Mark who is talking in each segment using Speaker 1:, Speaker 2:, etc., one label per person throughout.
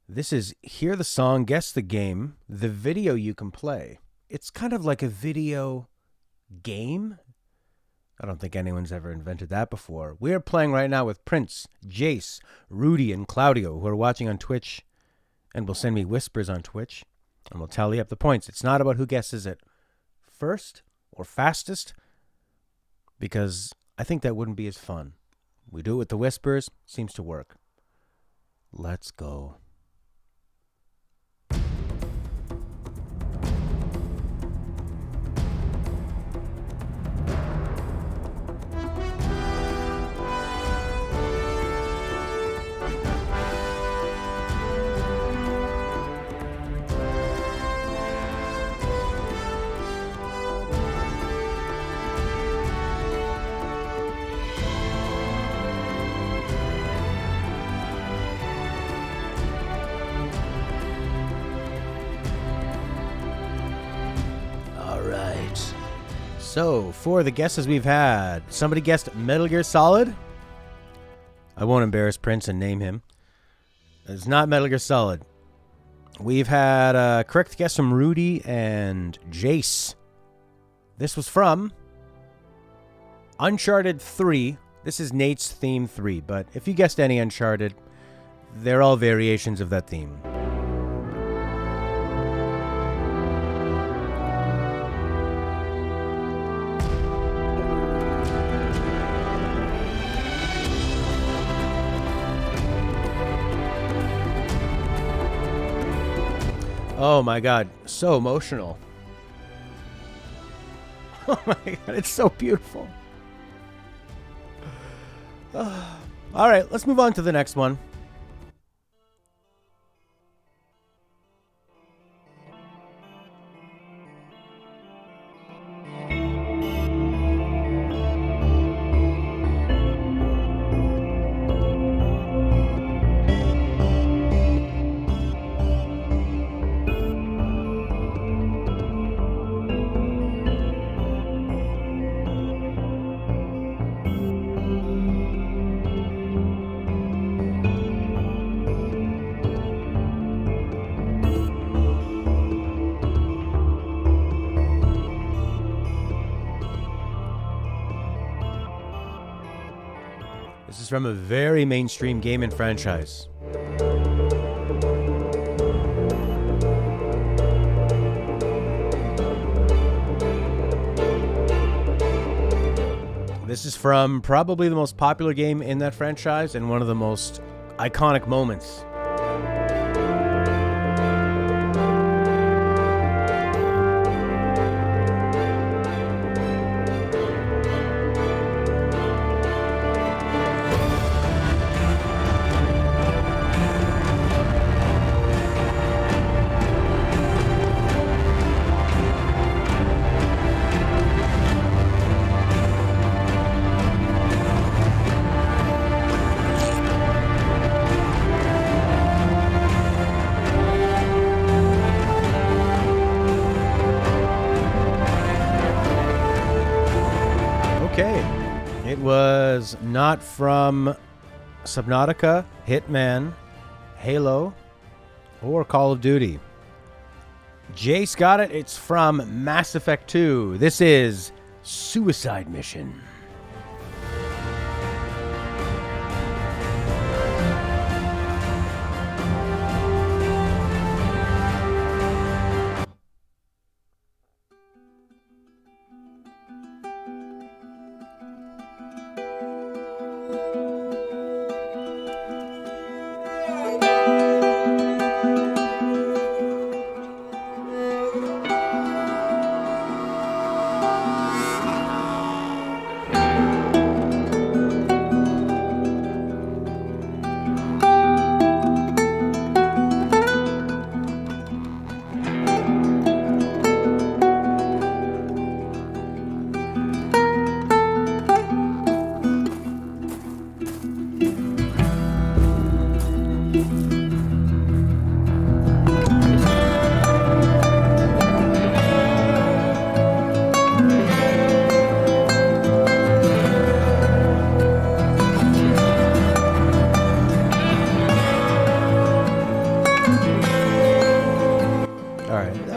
Speaker 1: This is Hear the Song, Guess the Game, the video you can play. It's kind of like a video game. I don't think anyone's ever invented that before. We're playing right now with Prince, Jace, Rudy, and Claudio, who are watching on Twitch and will send me whispers on Twitch, and we'll tally up the points. It's not about who guesses it first or fastest, because I think that wouldn't be as fun. We do it with the whispers. Seems to work. Let's go. So, for the guesses we've had, somebody guessed Metal Gear Solid. I won't embarrass Prince and name him. It's not Metal Gear Solid. We've had a correct guess from Rudy and Jace. This was from Uncharted 3. This is Nate's theme 3, but if you guessed any Uncharted, they're all variations of that theme. Oh my god, so emotional. Oh my god, it's so beautiful. All right, let's move on to the next one. This is from a very mainstream game and franchise. This is from probably the most popular game in that franchise and one of the most iconic moments. It was not from Subnautica, Hitman, Halo, or Call of Duty. Jace got it. It's from Mass Effect 2. This is Suicide Mission.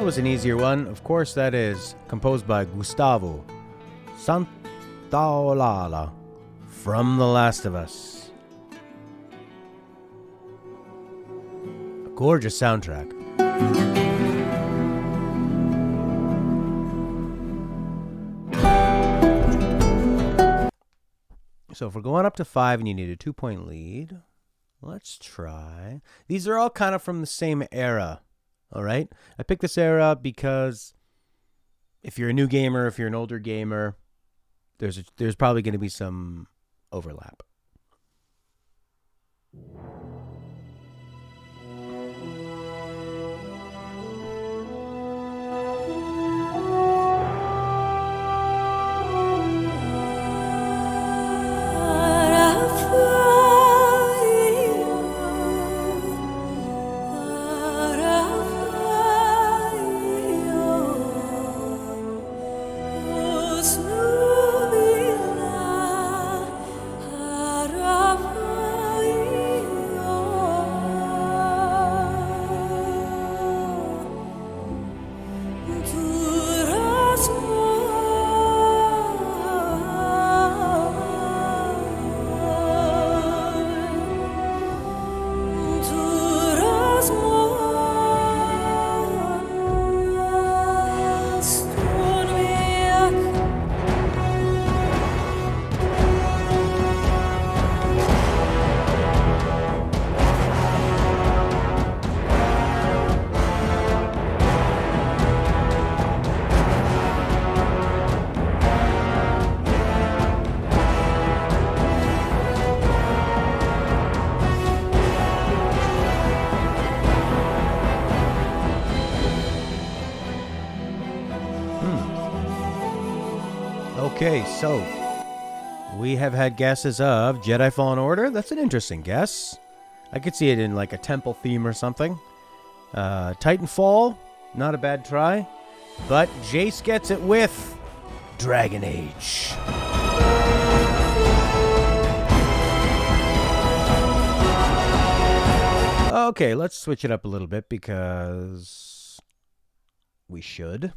Speaker 1: was an easier one. Of course, that is composed by Gustavo Santaolalla from The Last of Us. A gorgeous soundtrack. So if we're going up to 5 and you need a 2-point lead, let's try. These are all kind of from the same era, all right? I picked this era because if you're a new gamer, if you're an older gamer, there's probably going to be some overlap. Okay, so we have had guesses of Jedi Fallen Order. That's an interesting guess. I could see it in like a temple theme or something. Titanfall, not a bad try. But Jace gets it with Dragon Age. Okay, let's switch it up a little bit because we should.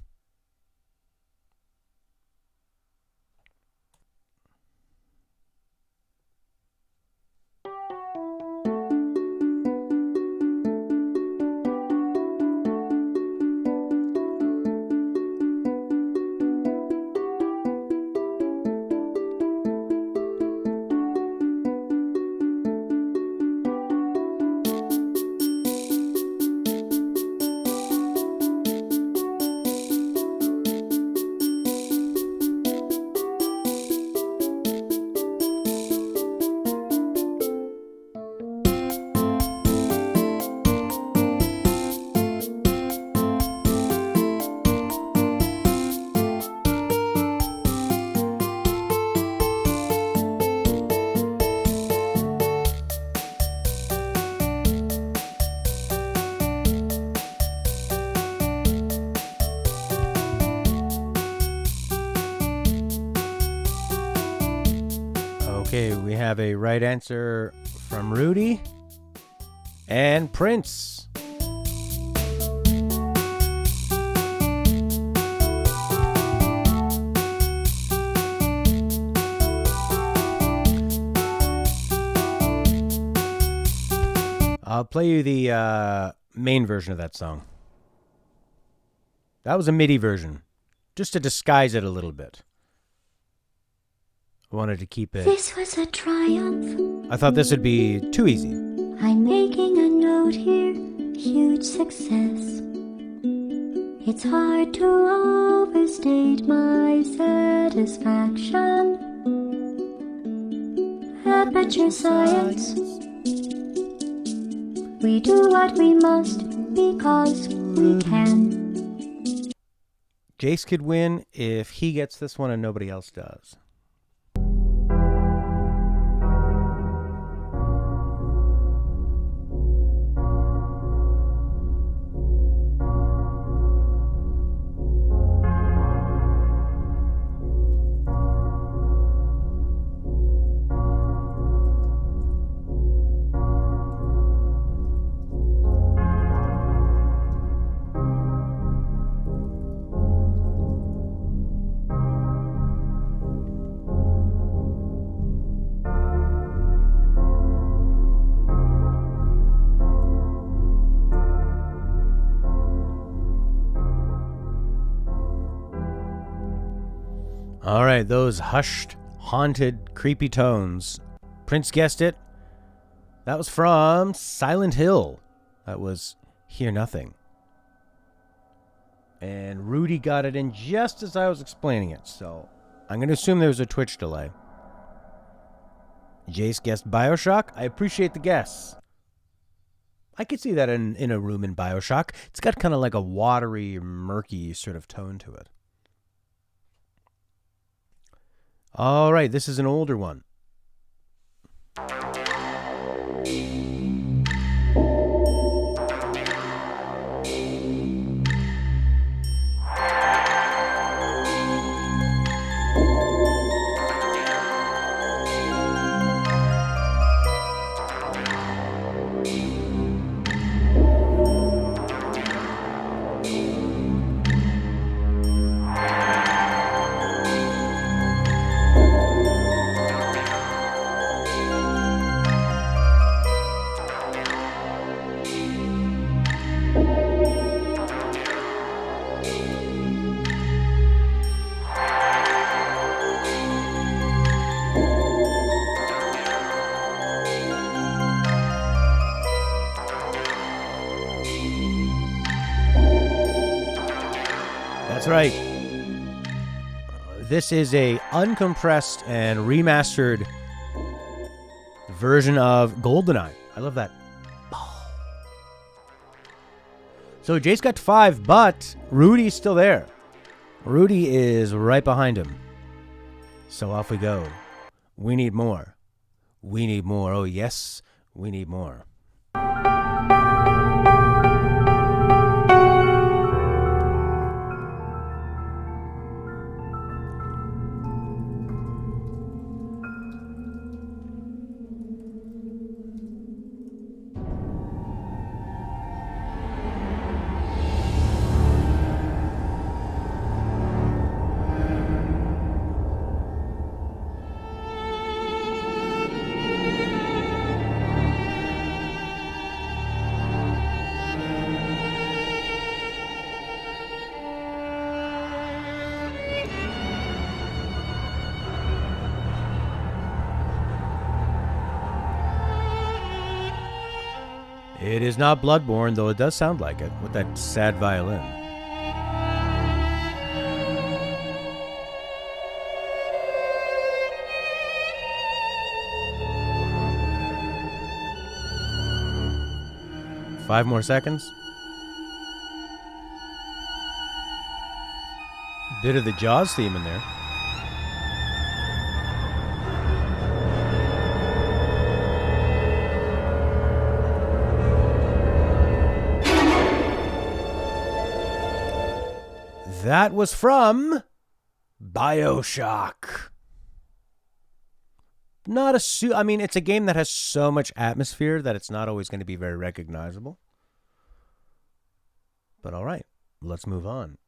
Speaker 1: Okay, we have a right answer from Rudy and Prince. I'll play you the main version of that song. That was a MIDI version, just to disguise it a little bit. I wanted to keep it.
Speaker 2: This was a triumph.
Speaker 1: I thought this would be too easy.
Speaker 2: I'm making a note here, huge success. It's hard to overstate my satisfaction. Aperture science. We do what we must because we can.
Speaker 1: Jace could win if he gets this one and nobody else does. All right, those hushed, haunted, creepy tones. Prince guessed it. That was from Silent Hill. That was Hear Nothing. And Rudy got it in just as I was explaining it, so I'm going to assume there was a Twitch delay. Jace guessed Bioshock. I appreciate the guess. I could see that in a room in Bioshock. It's got kind of like a watery, murky sort of tone to it. All right, this is an older one. That's right. This is a uncompressed and remastered version of GoldenEye. I love that. So Jace got 5, but Rudy's still there. Rudy is right behind him. So off we go. We need more. We need more. Oh, yes, we need more. It is not Bloodborne, though it does sound like it, with that sad violin. Five more seconds. Bit of the Jaws theme in there. That was from Bioshock. Not a I mean, it's a game that has so much atmosphere that it's not always going to be very recognizable. But all right, let's move on.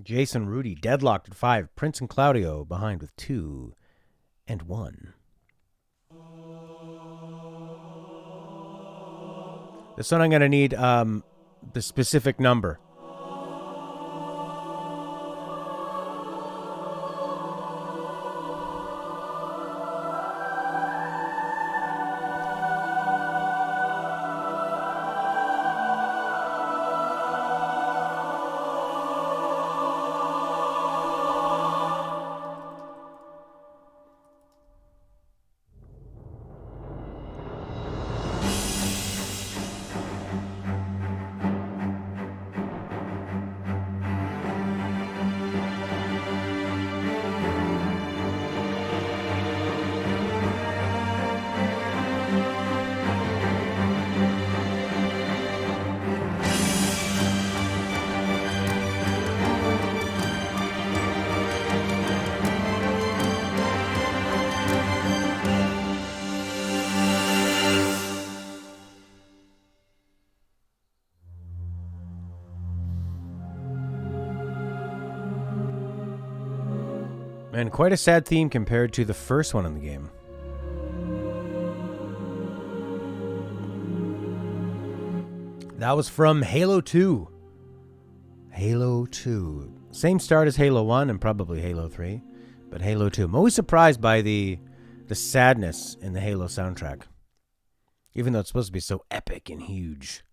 Speaker 1: Jason, Rudy, deadlocked at 5. Prince and Claudio behind with 2 and 1. This one I'm going to need the specific number. And quite a sad theme compared to the first one in the game. That was from Halo 2. Halo 2. Same start as Halo 1 and probably Halo 3. But Halo 2. I'm always surprised by the sadness in the Halo soundtrack. Even though it's supposed to be so epic and huge.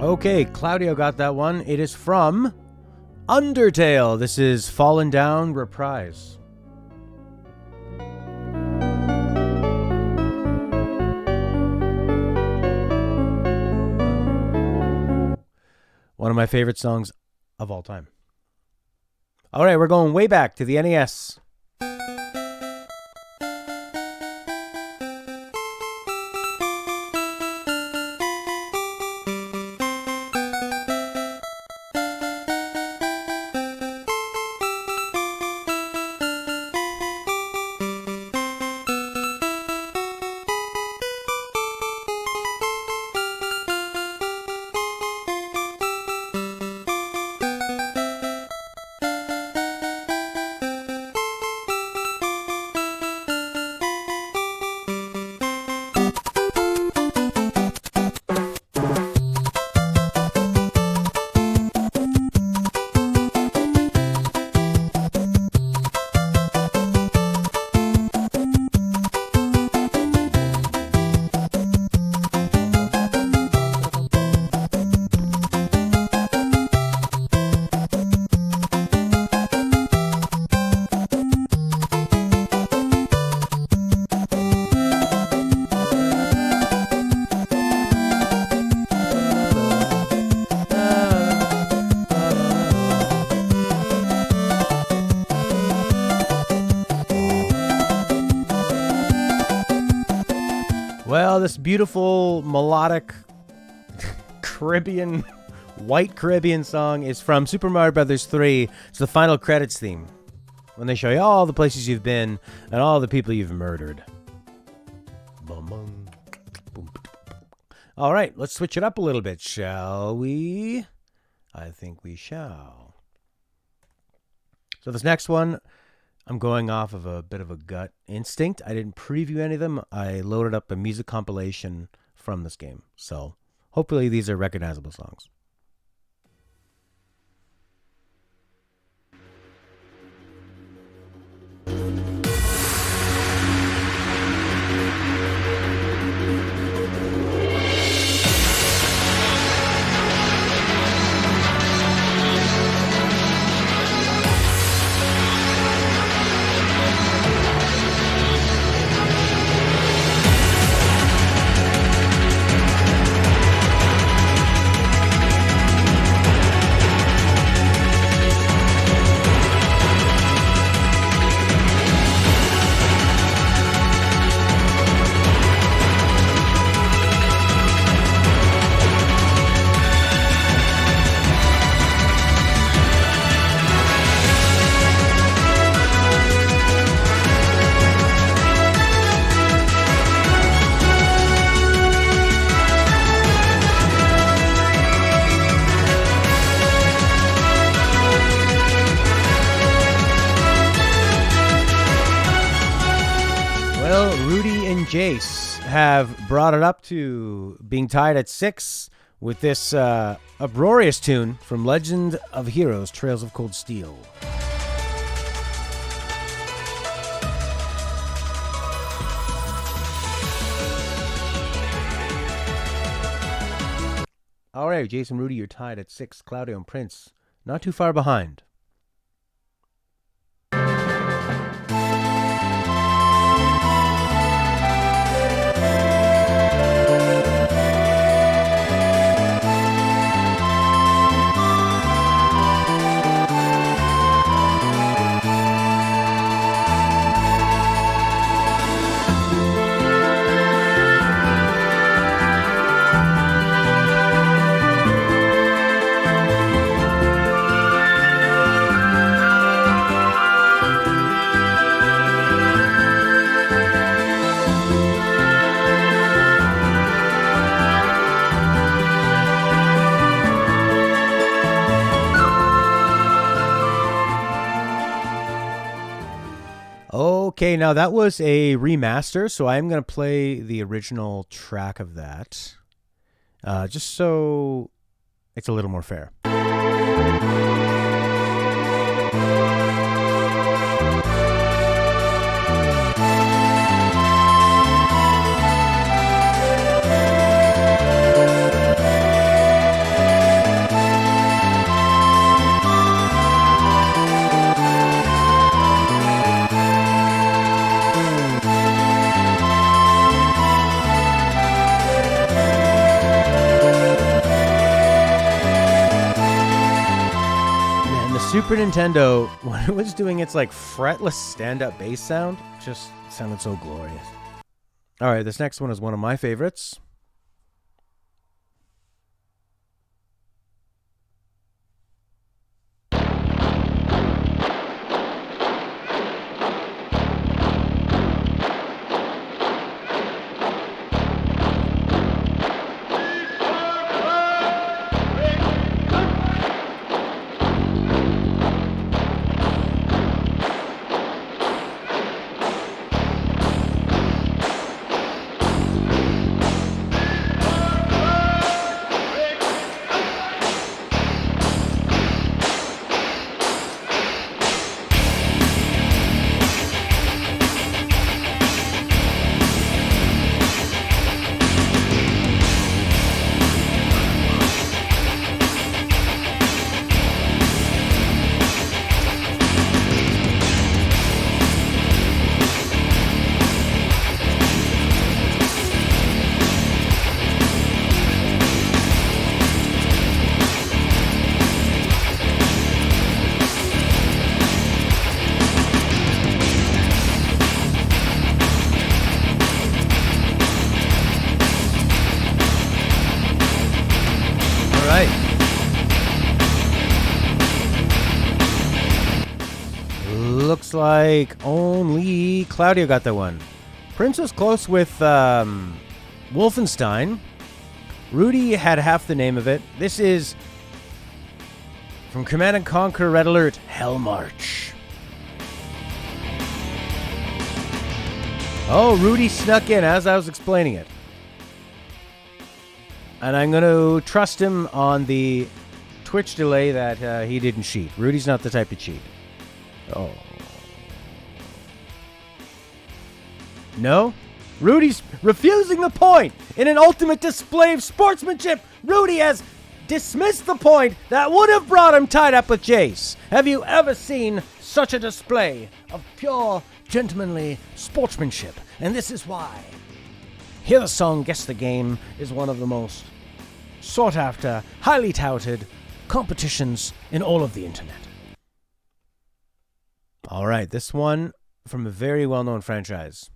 Speaker 1: Okay, Claudio got that one. It is from Undertale. This is Fallen Down Reprise. One of my favorite songs of all time. All right, we're going way back to the NES. Well, this beautiful melodic Caribbean, white Caribbean song is from Super Mario Bros. 3. It's the final credits theme. When they show you all the places you've been and all the people you've murdered. Boom, boom, boom. All right, let's switch it up a little bit, shall we? I think we shall. So this next one, I'm going off of a bit of a gut instinct. I didn't preview any of them. I loaded up a music compilation from this game. So hopefully these are recognizable songs. Jace have brought it up to being tied at 6 with this uproarious tune from Legend of Heroes, Trails of Cold Steel. All right, Jason, Rudy, you're tied at 6. Claudio and Prince, not too far behind. Okay, now that was a remaster, so I'm going to play the original track of that, just so it's a little more fair. Super Nintendo, when it was doing its like fretless stand-up bass sound, just sounded so glorious. All right, this next one is one of my favorites. Looks like only Claudio got that one. Prince was close with Wolfenstein. Rudy had half the name of it. This is from Command & Conquer Red Alert, Hell March. Oh, Rudy snuck in as I was explaining it. And I'm going to trust him on the Twitch delay that he didn't cheat. Rudy's not the type to cheat. Oh. No? Rudy's refusing the point. In an ultimate display of sportsmanship, Rudy has dismissed the point that would have brought him tied up with Jace. Have you ever seen such a display of pure, gentlemanly sportsmanship? And this is why. Here the song Guess the Game is one of the most sought after, highly touted competitions in all of the internet. All right, this one from a very well-known franchise.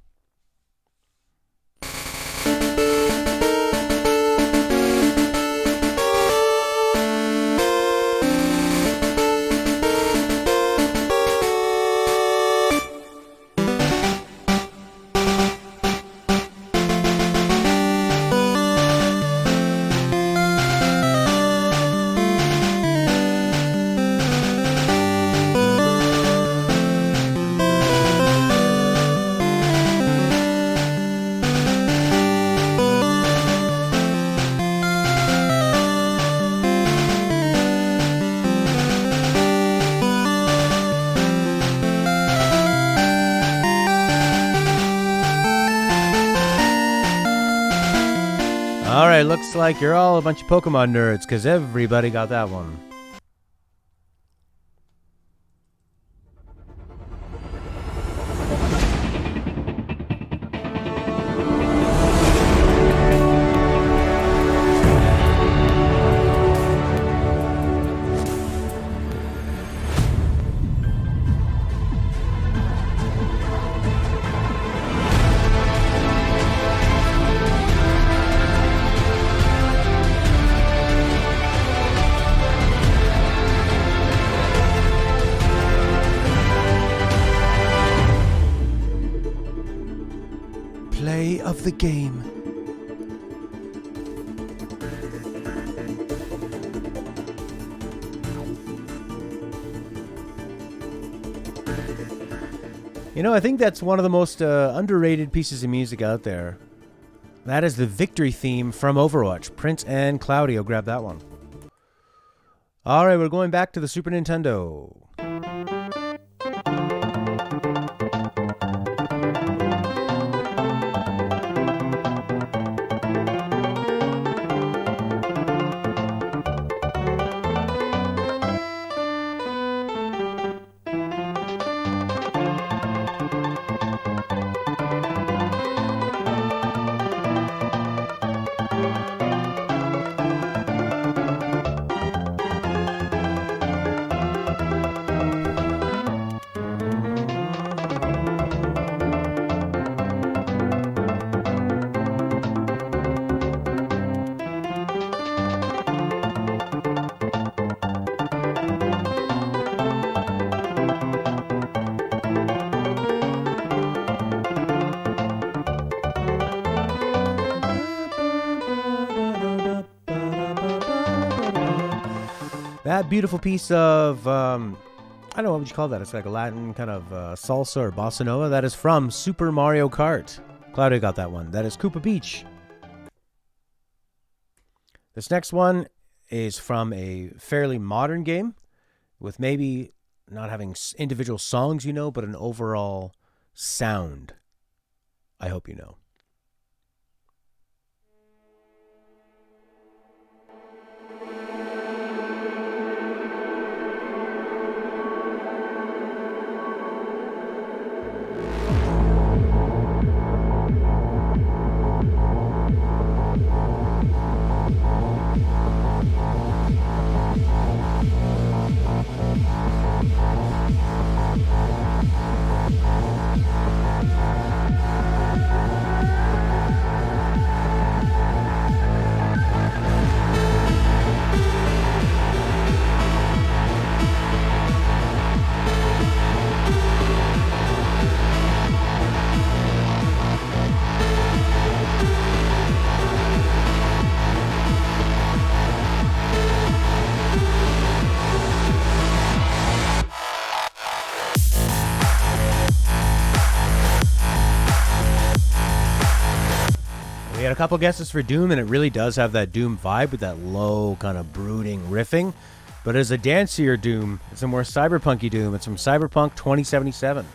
Speaker 1: Alright, looks like you're all a bunch of Pokemon nerds, because everybody got that one. Play of the game. You know, I think that's one of the most underrated pieces of music out there. That is the victory theme from Overwatch. Prince and Claudio, grab that one. All right, we're going back to the Super Nintendo. That beautiful piece of, I don't know, what would you call that? It's like a Latin kind of salsa or bossa nova. That is from Super Mario Kart. Claudio got that one. That is Koopa Beach. This next one is from a fairly modern game with maybe not having individual songs, you know, but an overall sound. I hope you know. We had a couple guesses for Doom, and it really does have that Doom vibe with that low, kind of brooding riffing. But as a dancier Doom, it's a more cyberpunky Doom. It's from Cyberpunk 2077.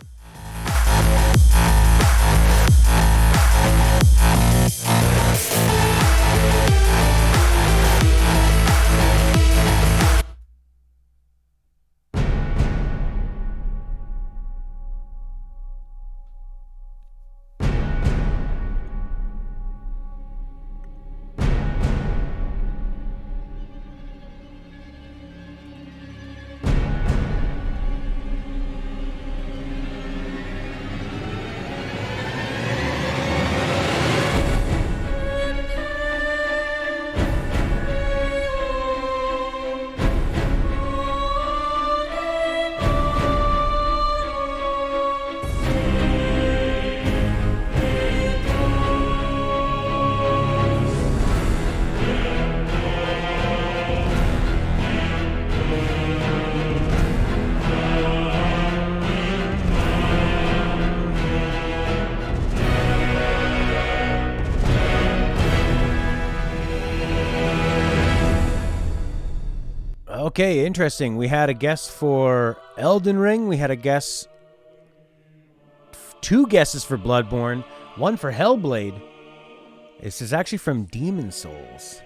Speaker 1: Okay, interesting. We had a guess for Elden Ring. We had a guess, two guesses for Bloodborne, one for Hellblade. This is actually from Demon Souls.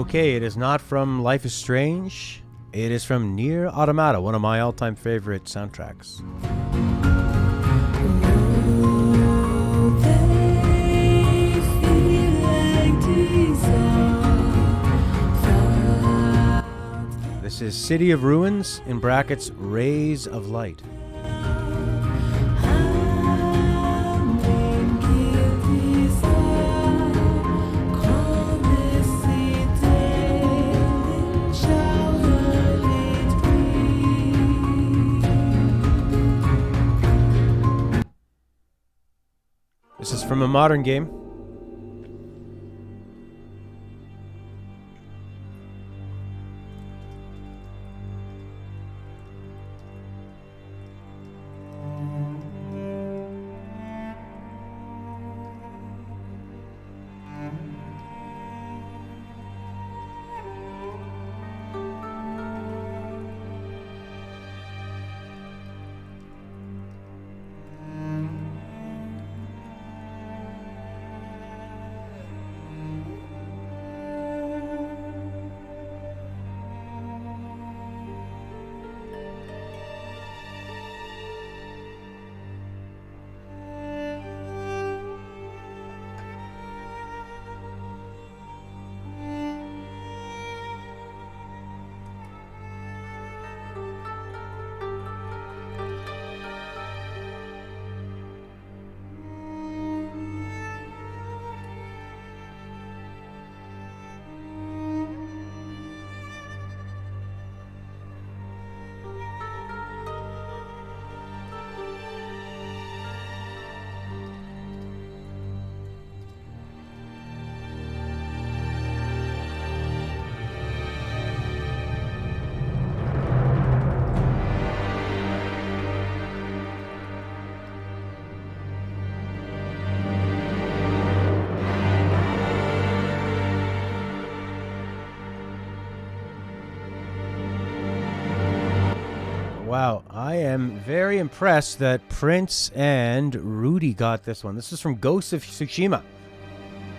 Speaker 1: Okay, it is not from Life is Strange. It is from Nier Automata, one of my all-time favorite soundtracks. This is City of Ruins, in brackets, Rays of Light. This is from a modern game. Wow, I am very impressed that Prince and Rudy got this one. This is from Ghost of Tsushima.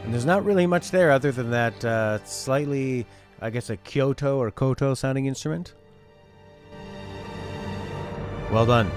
Speaker 1: And there's not really much there other than that slightly, I guess, a Kyoto or Koto sounding instrument. Well done.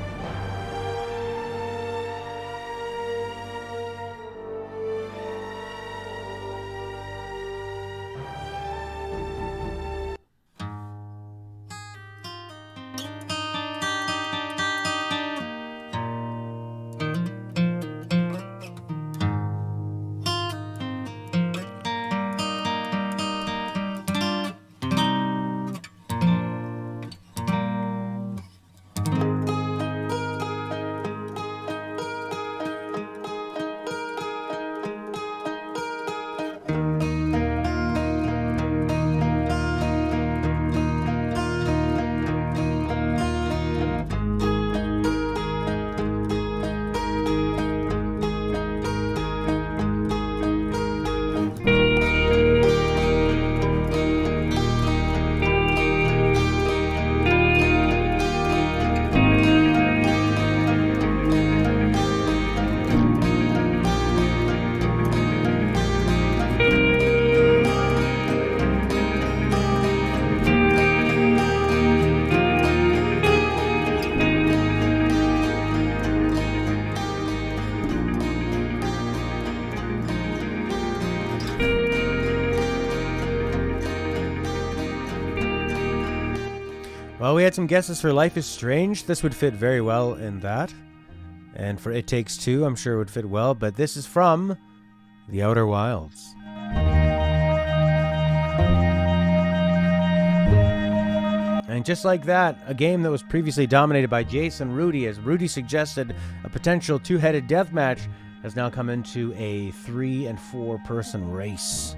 Speaker 1: Well, we had some guesses for Life is Strange. This would fit very well in that. And for It Takes Two, I'm sure it would fit well. But this is from The Outer Wilds. And just like that, a game that was previously dominated by Jason Rudy, as Rudy suggested, a potential two-headed deathmatch has now come into a 3- and 4-person race.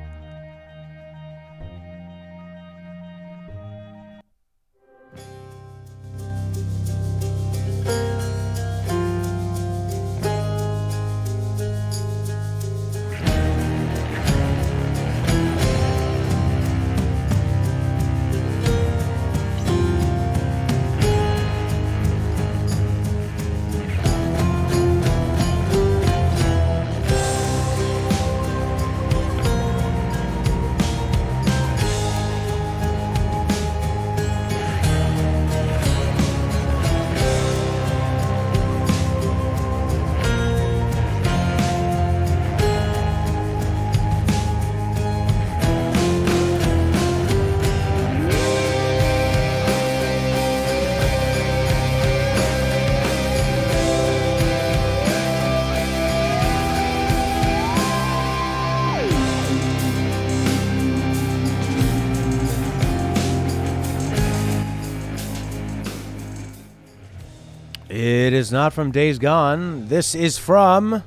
Speaker 1: is not from Days Gone. This is from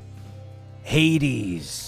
Speaker 1: Hades.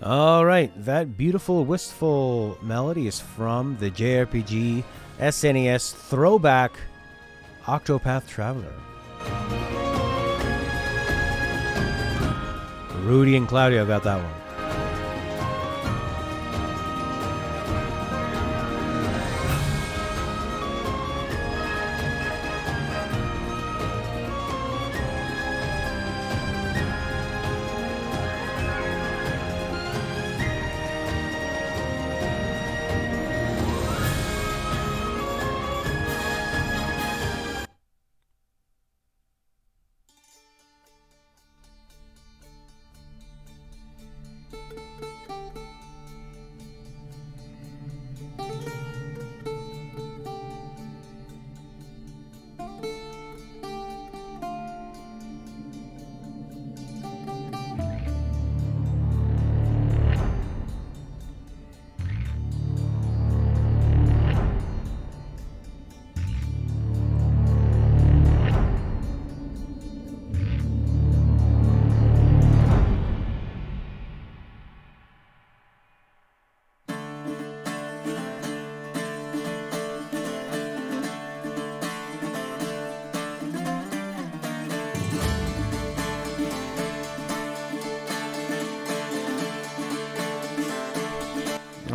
Speaker 1: All right, that beautiful, wistful melody is from the JRPG SNES throwback Octopath Traveler. Rudy and Claudio got that one.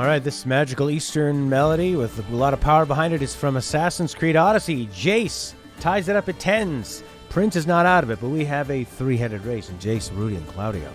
Speaker 1: All right, this magical Eastern melody with a lot of power behind it is from Assassin's Creed Odyssey. Jace ties it up at tens. Prince is not out of it, but we have a three-headed race in Jace, Rudy, and Claudio.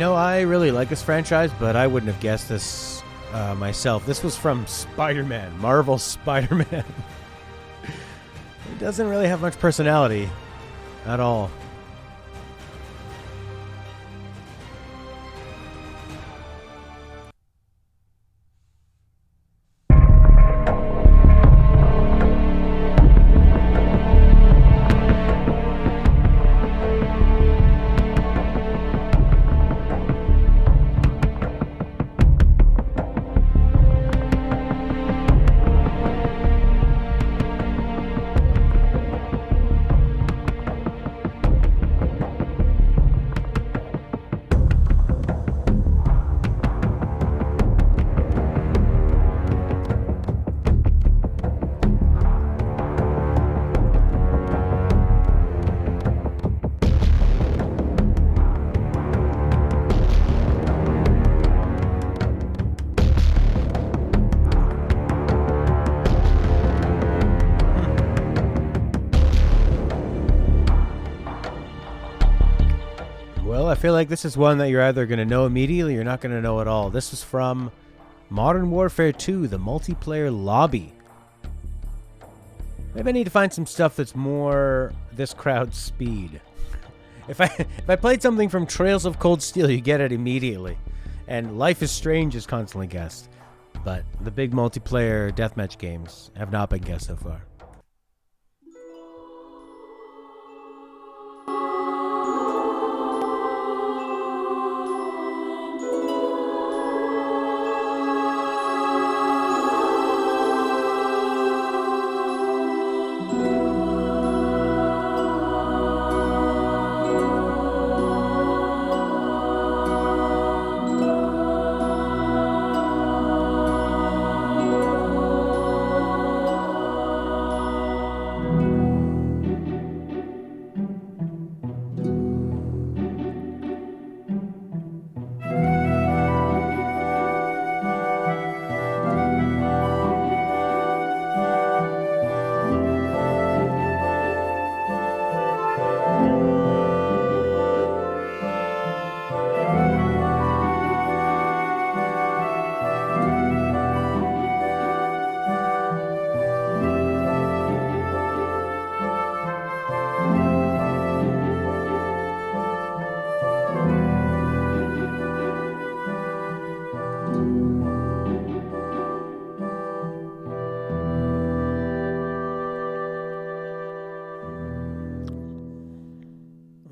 Speaker 1: I really like this franchise, but I wouldn't have guessed this myself. This was from Spider-Man, Marvel's Spider-Man. He doesn't really have much personality at all. Well, I feel like this is one that you're either going to know immediately or you're not going to know at all. This is from Modern Warfare 2, the multiplayer lobby. Maybe I need to find some stuff that's more this crowd's speed. If I played something from Trails of Cold Steel, you get it immediately. And Life is Strange is constantly guessed. But the big multiplayer deathmatch games have not been guessed so far.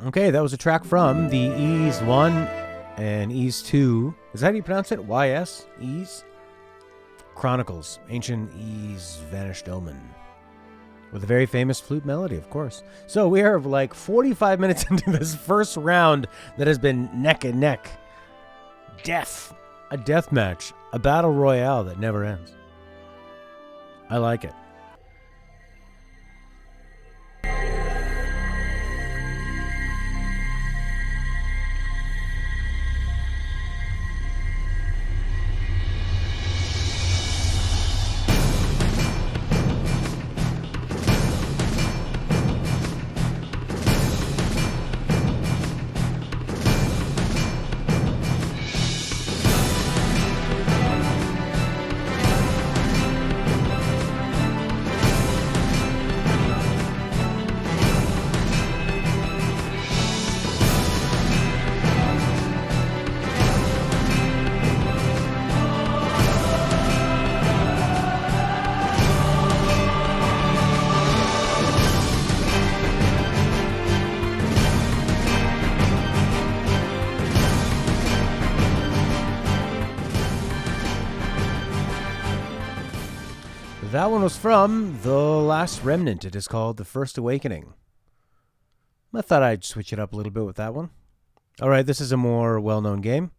Speaker 1: Okay, that was a track from the Ys 1 and Ys 2. Is that how you pronounce it? YS? Ys? Chronicles. Ancient Ys Vanished Omen. With a very famous flute melody, of course. So we are like 45 minutes into this first round that has been neck and neck. Death. A death match. A battle royale that never ends. I like it. That one was from The Last Remnant. It is called The First Awakening. I thought I'd switch it up a little bit with that one. All right, this is a more well-known game.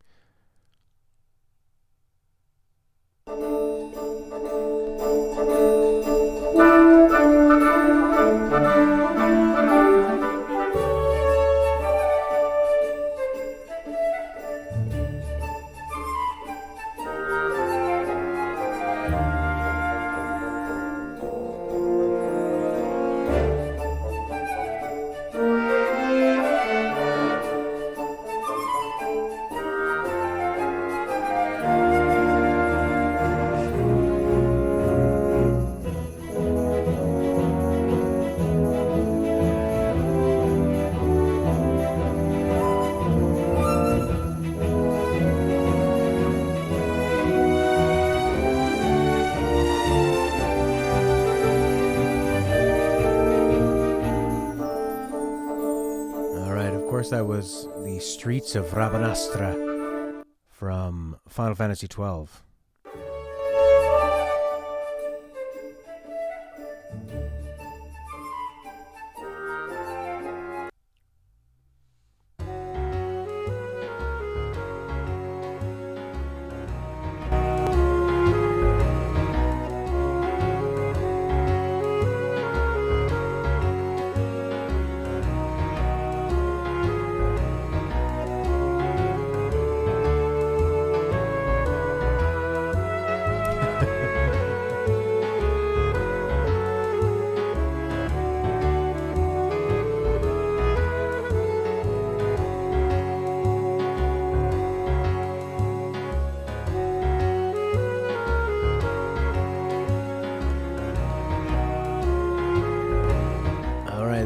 Speaker 1: course, that was the Streets of Rabanastra from Final Fantasy XII.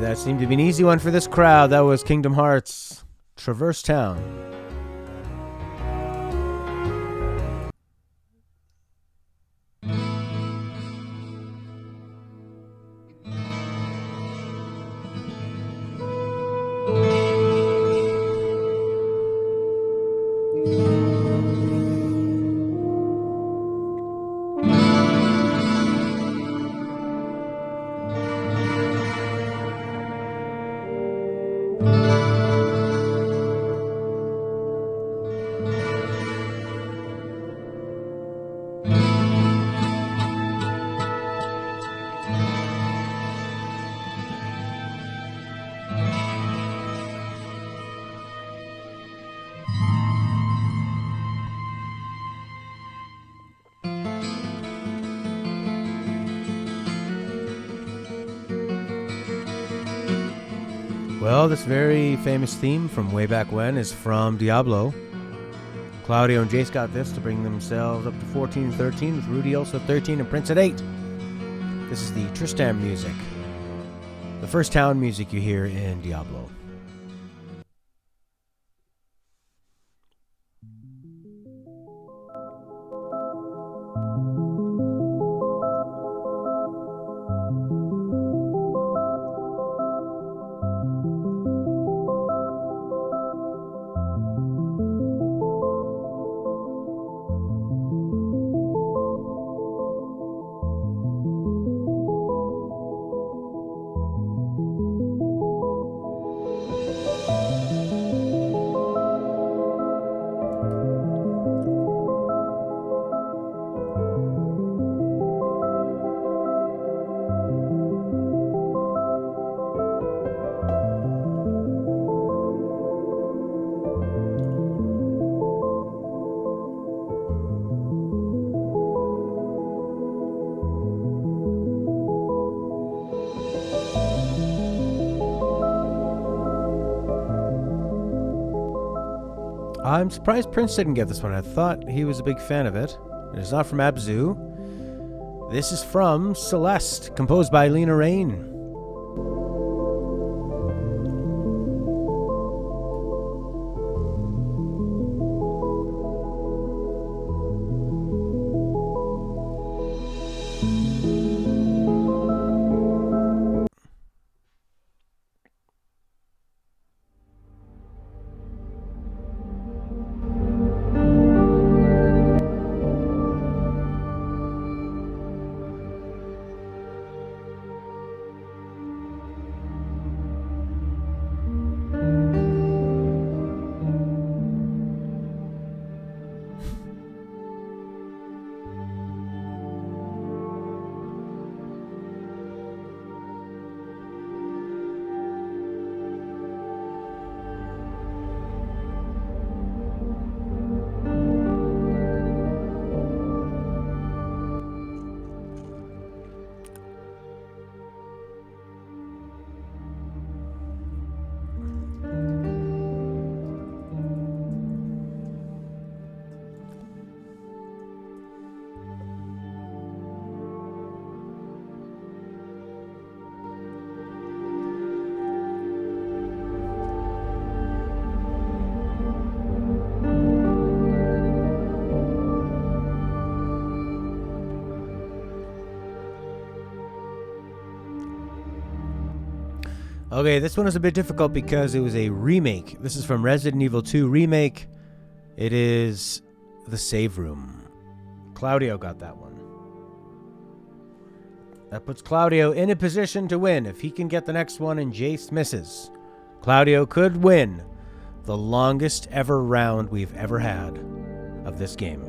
Speaker 1: That seemed to be an easy one for this crowd. That was Kingdom Hearts Traverse Town. Well, this very famous theme from way back when is from Diablo. Claudio and Jace got this to bring themselves up to 14 and 13, with Rudy also 13 and Prince at 8. This is the Tristan music, the first town music you hear in Diablo. I'm surprised Prince didn't get this one. I thought he was a big fan of it. It is not from Abzu. This is from Celeste, composed by Lena Raine. Okay, this one is a bit difficult because it was a remake. This is from Resident Evil 2 Remake. It is The Save Room. Claudio got that one. That puts Claudio in a position to win. If he can get the next one and Jace misses, Claudio could win the longest ever round we've ever had of this game.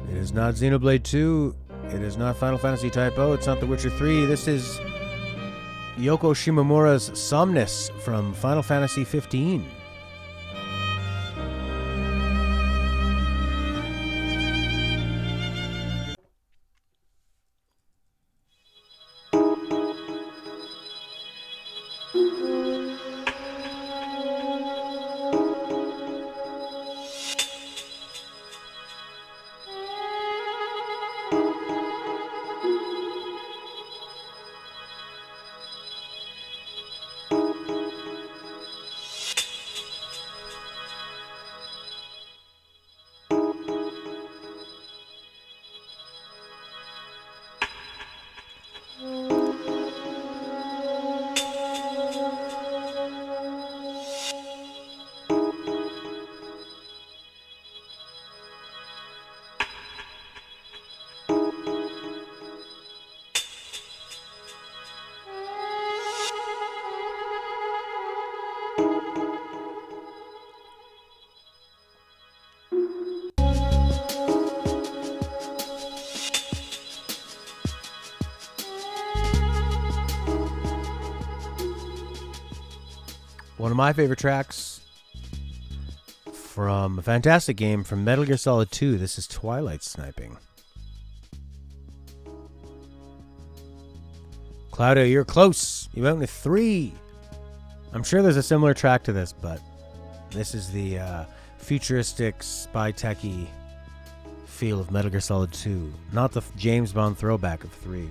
Speaker 1: It is not Xenoblade 2. It is not Final Fantasy Type O. It's not The Witcher 3. This is Yoko Shimomura's Somnus from Final Fantasy 15. One of my favorite tracks from a fantastic game from Metal Gear Solid 2. This is Twilight Sniping. Claudio, you're close. You went with 3. I'm sure there's a similar track to this, but this is the futuristic spy techy feel of Metal Gear Solid 2, not the James Bond throwback of 3.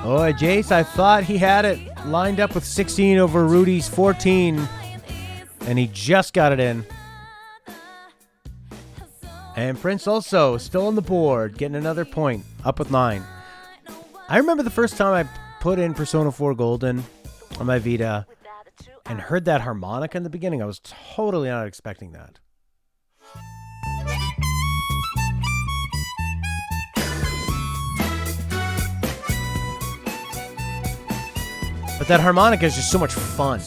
Speaker 1: Oh, Jace, I thought he had it lined up with 16 over Rudy's 14, and he just got it in. And Prince also still on the board, getting another point, up with 9. I remember the first time I put in Persona 4 Golden on my Vita and heard that harmonica in the beginning. I was totally not expecting that. But that harmonica is just so much fun.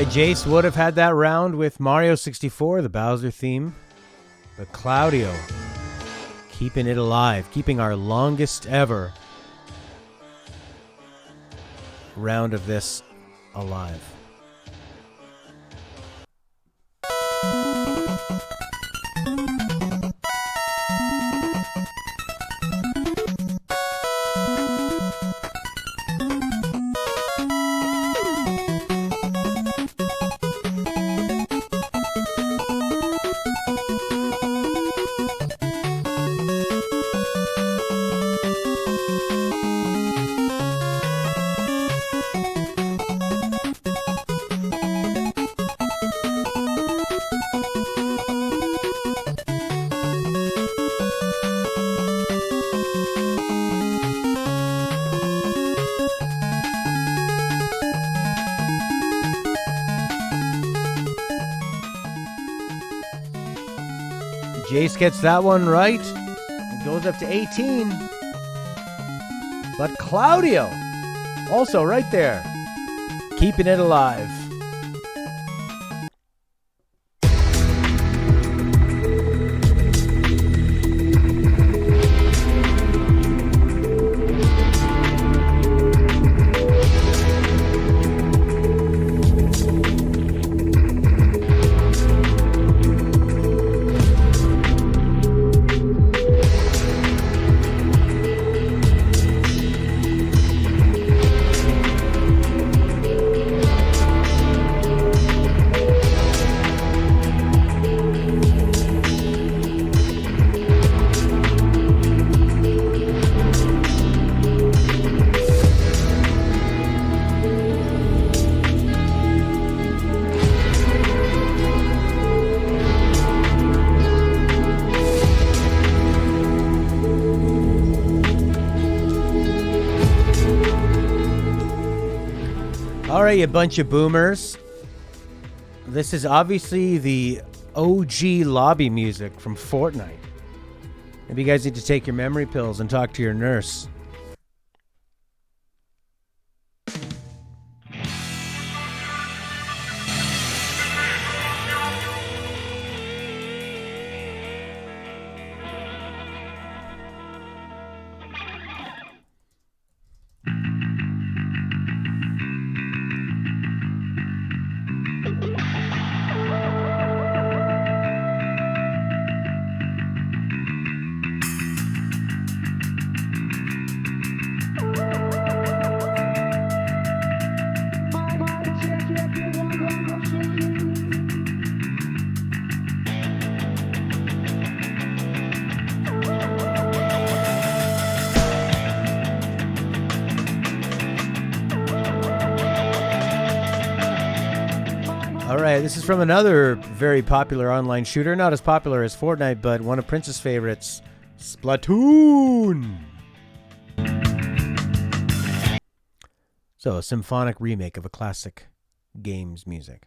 Speaker 1: right, Jace would have had that round with Mario 64, the Bowser theme. But Claudio, keeping it alive, keeping our longest ever round of this alive. Jace gets that one right. It goes up to 18. But Claudio, also right there, keeping it alive. All right, you bunch of boomers. This is obviously the OG lobby music from Fortnite. Maybe you guys need to take your memory pills and talk to your nurse. This is from another very popular online shooter. Not as popular as Fortnite, but one of Prince's favorites, Splatoon. So, a symphonic remake of a classic game's music.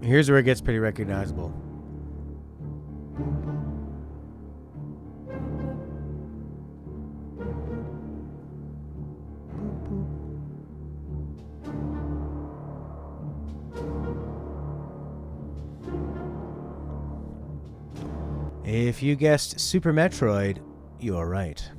Speaker 1: Here's where it gets pretty recognizable. If you guessed Super Metroid, you're right.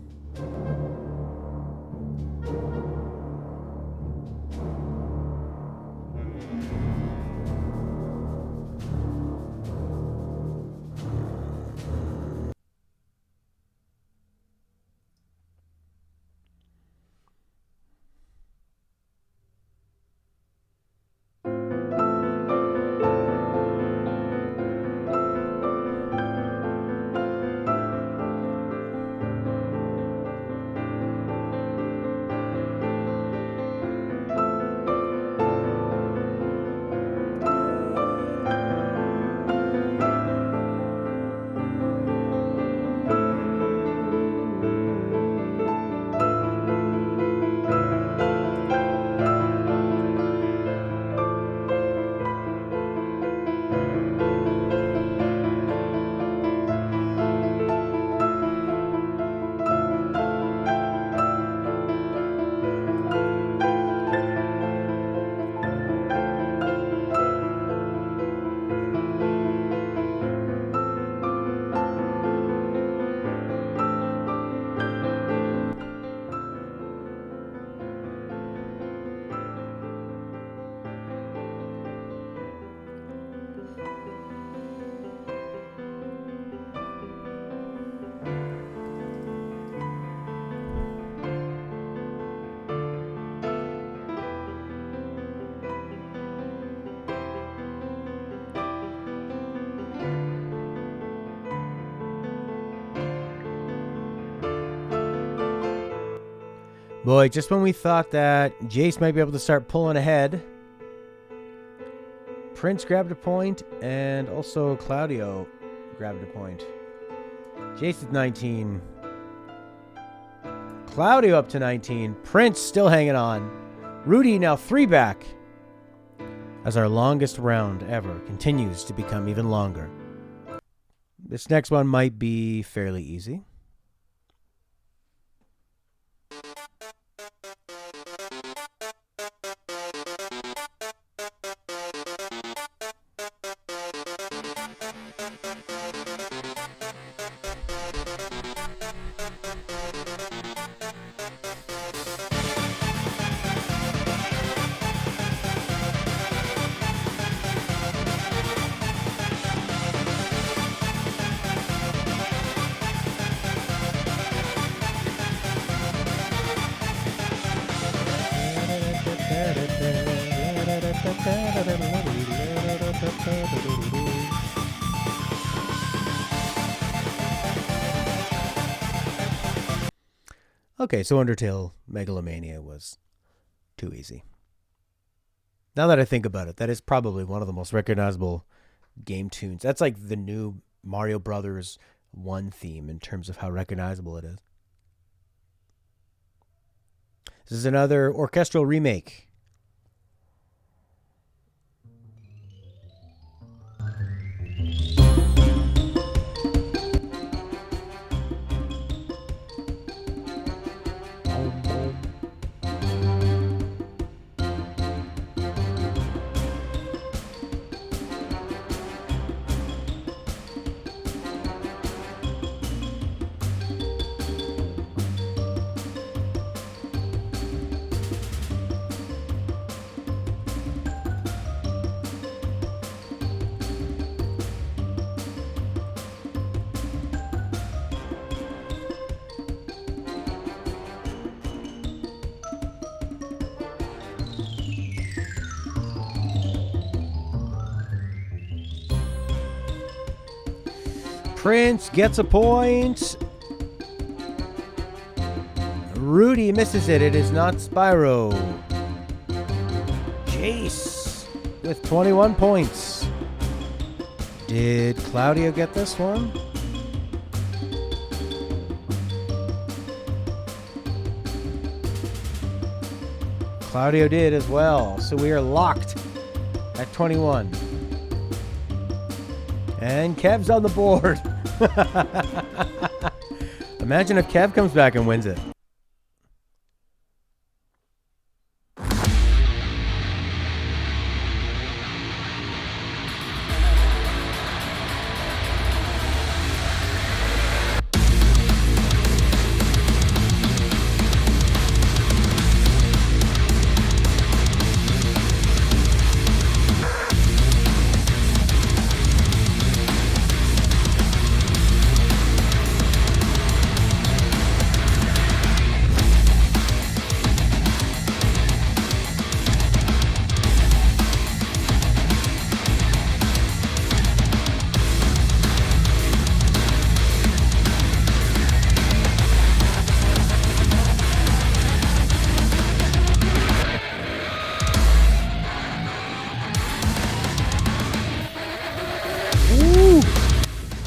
Speaker 1: Boy, just when we thought that Jace might be able to start pulling ahead, Prince grabbed a point, and also Claudio grabbed a point. Jace at 19. Claudio up to 19. Prince still hanging on. Rudy now 3 back. As our longest round ever continues to become even longer. This next one might be fairly easy. Okay, so Undertale Megalomania was too easy. Now that I think about it, that is probably one of the most recognizable game tunes. That's like the new Mario Brothers 1 theme in terms of how recognizable it is. This is another orchestral remake. Prince gets a point. Rudy misses it. It is not Spyro. Jace with 21 points. Did Claudio get this one? Claudio did as well. So we are locked at 21. And Kev's on the board. Imagine if Kev comes back and wins it.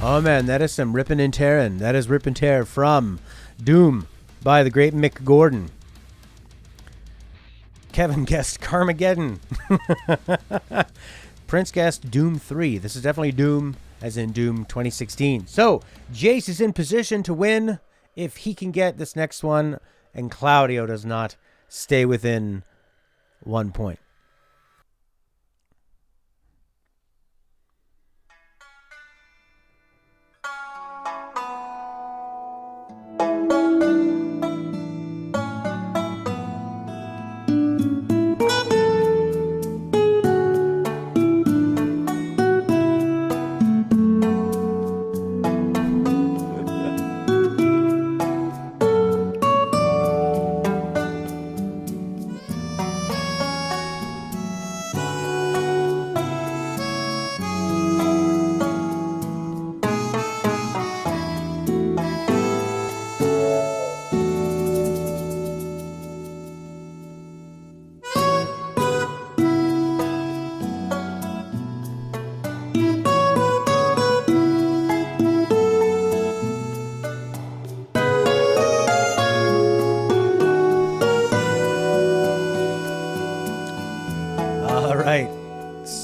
Speaker 1: Oh man, that is some ripping and tearing. That is rip and tear from Doom by the great Mick Gordon. Kevin guessed Carmageddon. Prince guessed Doom 3. This is definitely Doom, as in Doom 2016. So, Jace is in position to win if he can get this next one, and Claudio does not stay within 1 point.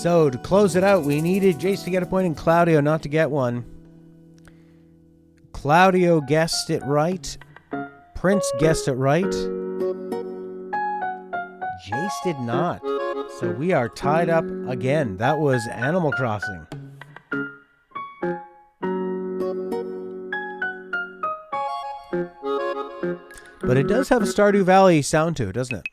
Speaker 1: So to close it out, we needed Jace to get a point and Claudio not to get one. Claudio guessed it right. Prince guessed it right. Jace did not. So we are tied up again. That was Animal Crossing. But it does have a Stardew Valley sound to it, doesn't it?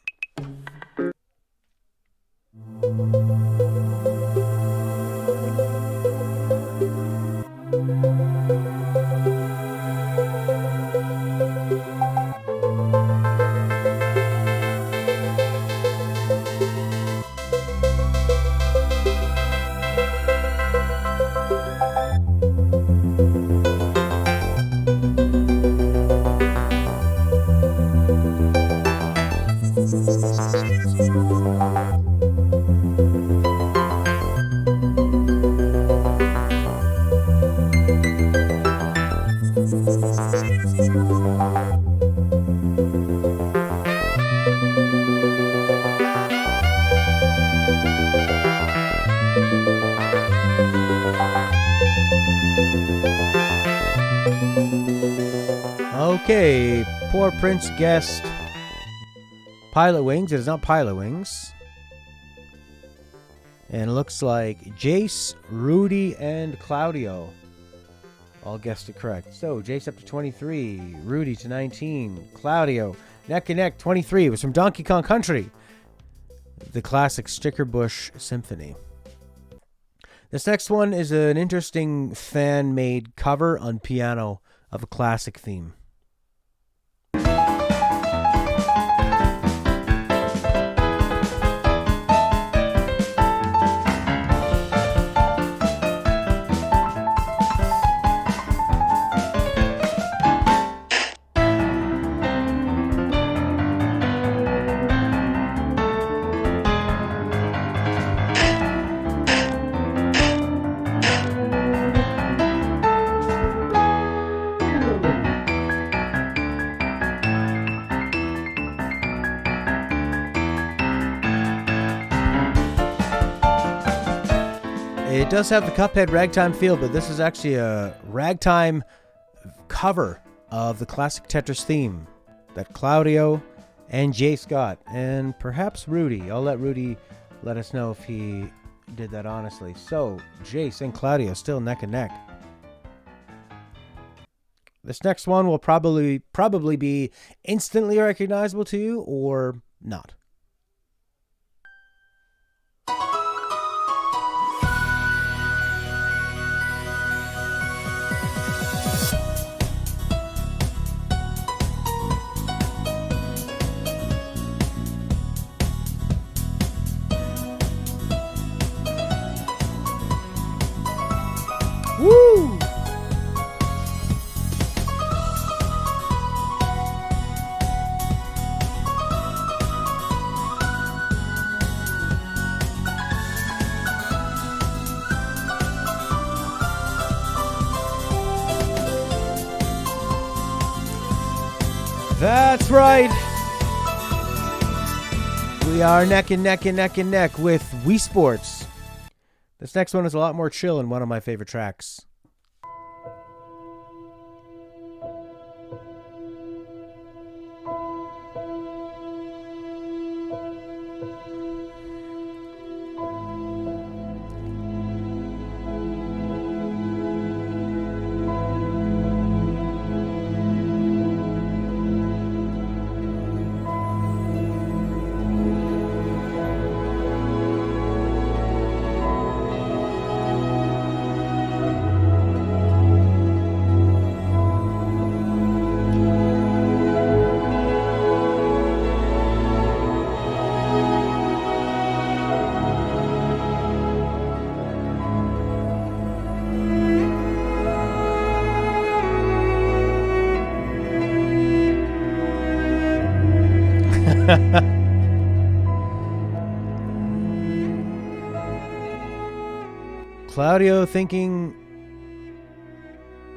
Speaker 1: Okay, poor Prince guessed Pilot Wings. It is not Pilot Wings. And it looks like Jace, Rudy, and Claudio all guessed it correct. So Jace up to 23, Rudy to 19, Claudio neck and neck 23. It was from Donkey Kong Country, the classic Stickerbush Symphony. This next one is an interesting fan-made cover on piano of a classic theme. It does have the Cuphead ragtime feel, but this is actually a ragtime cover of the classic Tetris theme that Claudio and Jace got, and perhaps Rudy. I'll let Rudy let us know if he did that honestly. So, Jace and Claudio still neck and neck. This next one will probably be instantly recognizable to you or not. Woo! That's right. We are neck and neck and neck and neck with Wii Sports. This next one is a lot more chill and one of my favorite tracks. Claudio thinking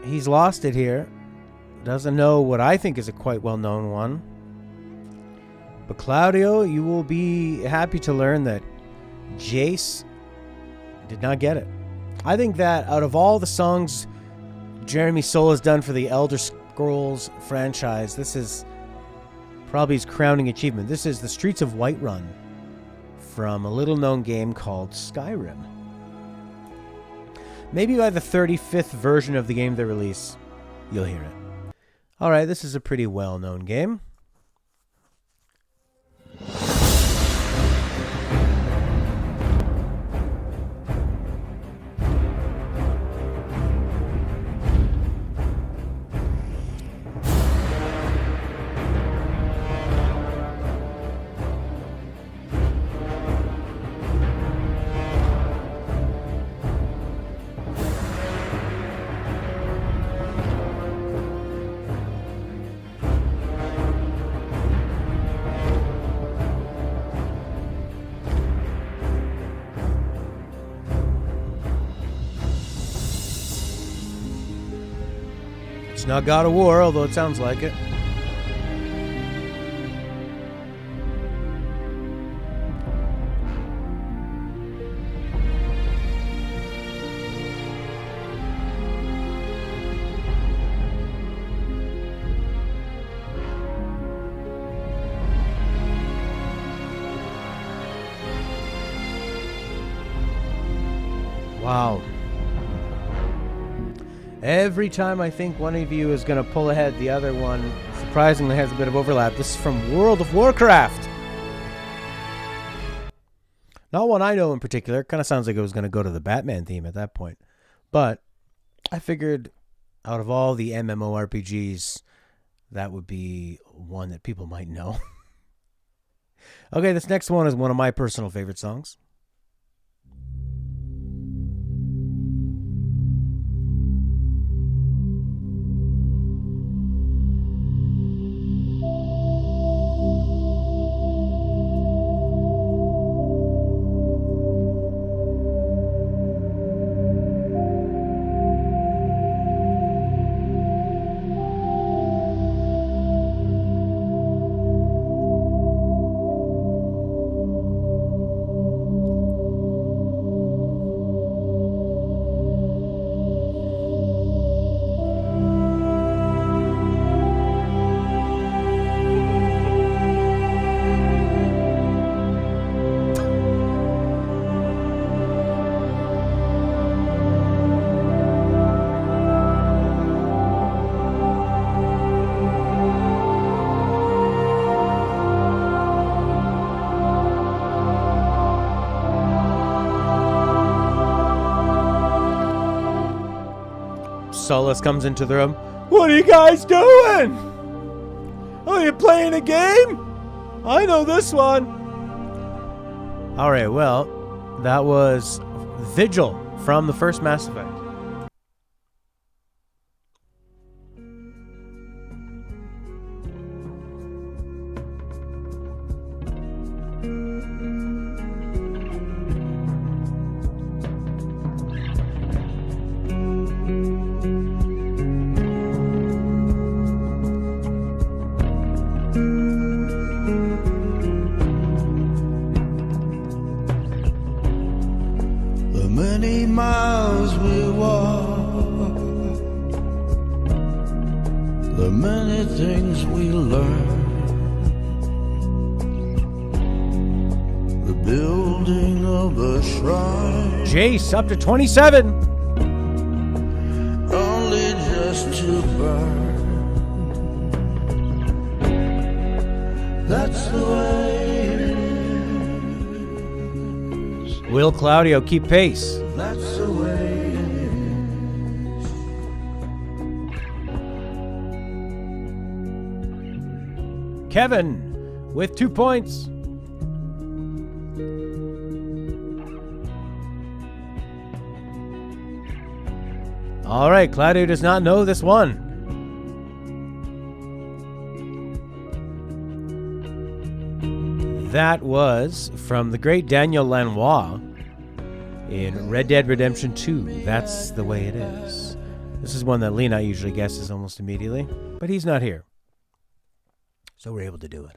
Speaker 1: he's lost it here. Doesn't know what I think is a quite well-known one. But Claudio, you will be happy to learn that Jace Did not get it. I think that out of all the songs Jeremy Soule has done for the Elder Scrolls franchise, this is probably his crowning achievement. This is The Streets of Whiterun from a little-known game called Skyrim. Maybe by the 35th version of the game they release, you'll hear it. All right, this is a pretty well-known game. It's not God of War, although it sounds like it. Wow. Every time I think one of you is going to pull ahead, the other one surprisingly has a bit of overlap. This is from World of Warcraft. Not one I know in particular. Kind of sounds like it was going to go to the Batman theme at that point. But I figured out of all the MMORPGs, that would be one that people might know. Okay, this next one is one of my personal favorite songs. Solus comes into the room. What are you guys doing? Are you playing a game? I know this one. All right, well, that was Vigil from the first Mass Effect.
Speaker 3: Many miles we walk, the many things we learn, the building of a shrine.
Speaker 1: Jace up to 27.
Speaker 3: Only just to burn. That's the way it is.
Speaker 1: Will Claudio keep pace?
Speaker 3: That's the way it is.
Speaker 1: Kevin with 2 points. All right, Claudio does not know this one. That was from the great Daniel Lanois in Red Dead Redemption 2. That's the way it is. This is one that Lena usually guesses almost immediately, but he's not here. So we're able to do it.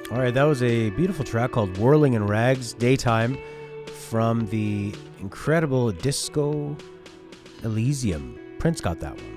Speaker 1: All right, that was a beautiful track called Whirling in Rags, Daytime, from the incredible Disco Elysium. Prince got that one.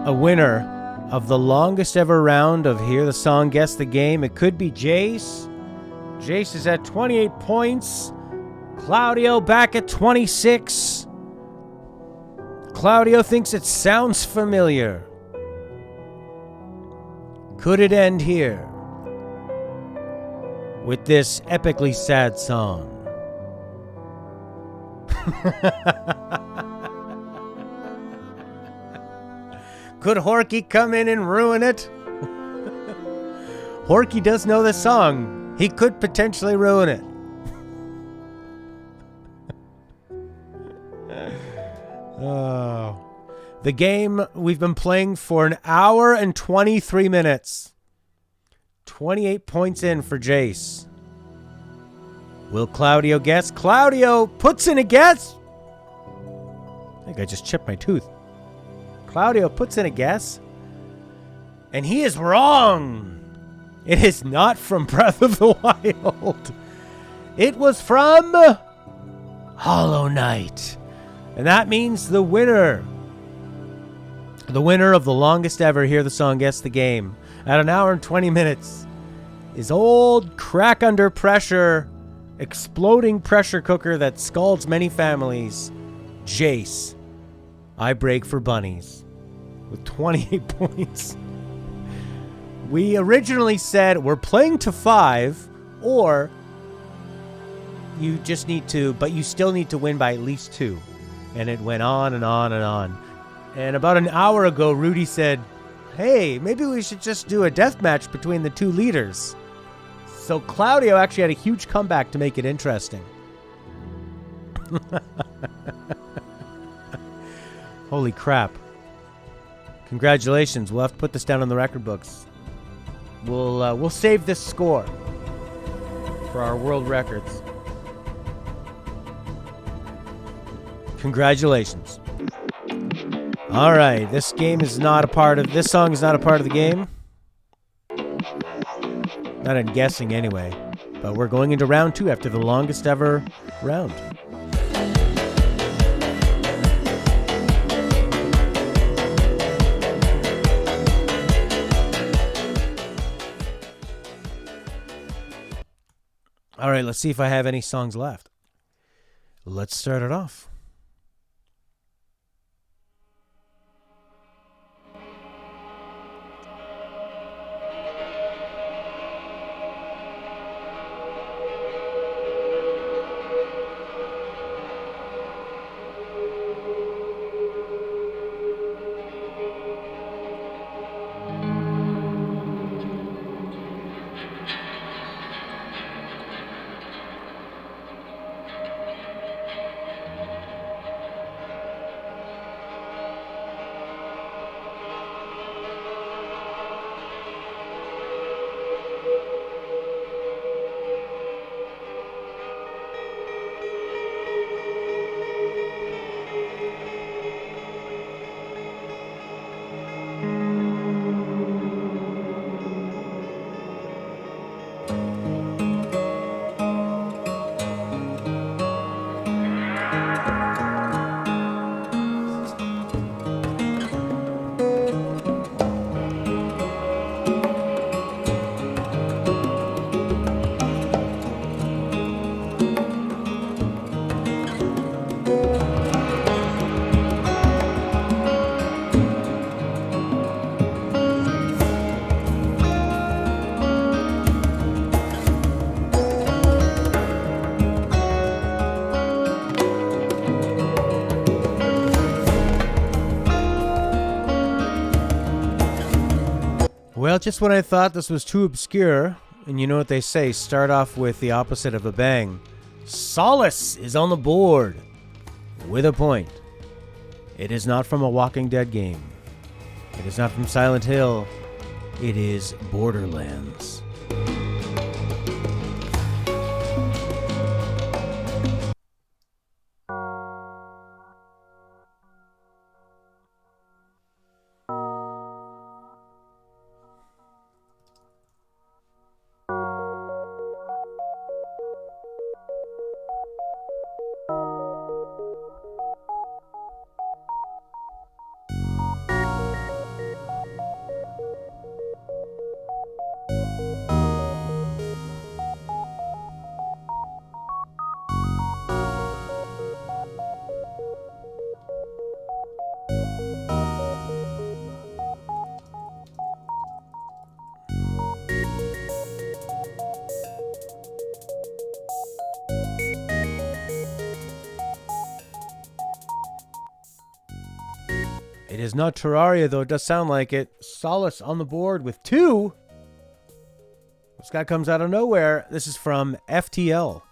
Speaker 1: A winner of the longest ever round of Hear the Song, Guess the Game. It could be Jace. Jace is at 28 points. Claudio back at 26. Claudio thinks it sounds familiar. Could it end here with this epically sad song? Could Horky come in and ruin it? Horky does know the song. He could potentially ruin it. Oh. The game we've been playing for an hour and 23 minutes. 28 points in for Jace. Will Claudio guess? Claudio puts in a guess. I think I just chipped my tooth. Claudio puts in a guess, and he is wrong. It is not from Breath of the Wild. It was from Hollow Knight. And that means the winner of the longest ever Hear the Song, Guess the Game, at an hour and 20 minutes, is old crack under pressure, exploding pressure cooker that scalds many families, Jace. I Break for Bunnies, with 28 points. We originally said we're playing to 5, or you just need to, but you still need to win by at least 2. And it went on and on and on. And about an hour ago, Rudy said, hey, maybe we should just do a death match between the two leaders. So Claudio actually had a huge comeback to make it interesting. Holy crap. Congratulations. We'll have to put this down on the record books. We'll save this score for our world records. Congratulations. All right, this song is not a part of the game. Not in guessing anyway. But we're going into round 2 after the longest ever round. All right, let's see if I have any songs left. Let's start it off. Well, just when I thought this was too obscure, and you know what they say, start off with the opposite of a bang. Solace is on the board with a point. It is not from a Walking Dead game. It is not from Silent Hill. It is Borderlands. It is not Terraria, though it does sound like it. Solace on the board with 2. This guy comes out of nowhere. This is from FTL.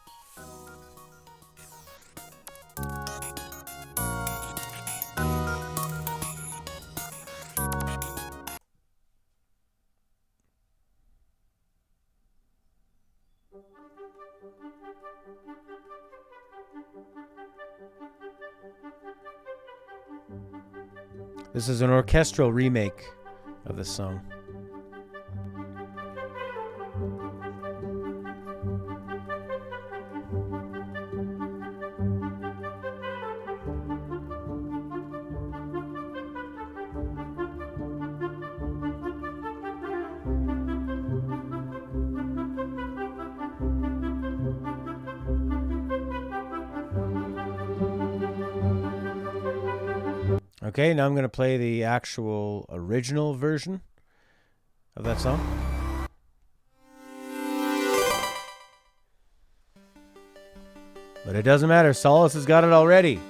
Speaker 1: This is an orchestral remake of this song. Okay, now I'm going to play the actual original version of that song. But it doesn't matter. Solace has got it already.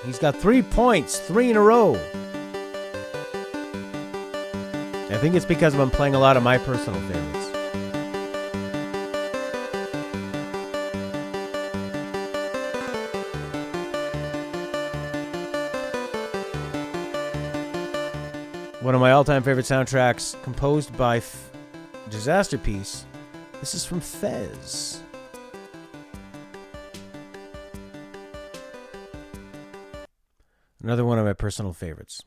Speaker 1: He's got 3 points, 3 in a row. I think it's because I'm playing a lot of my personal favorites. One of my all-time favorite soundtracks, composed by Disaster Piece. This is from Fez. Another one of my personal favorites.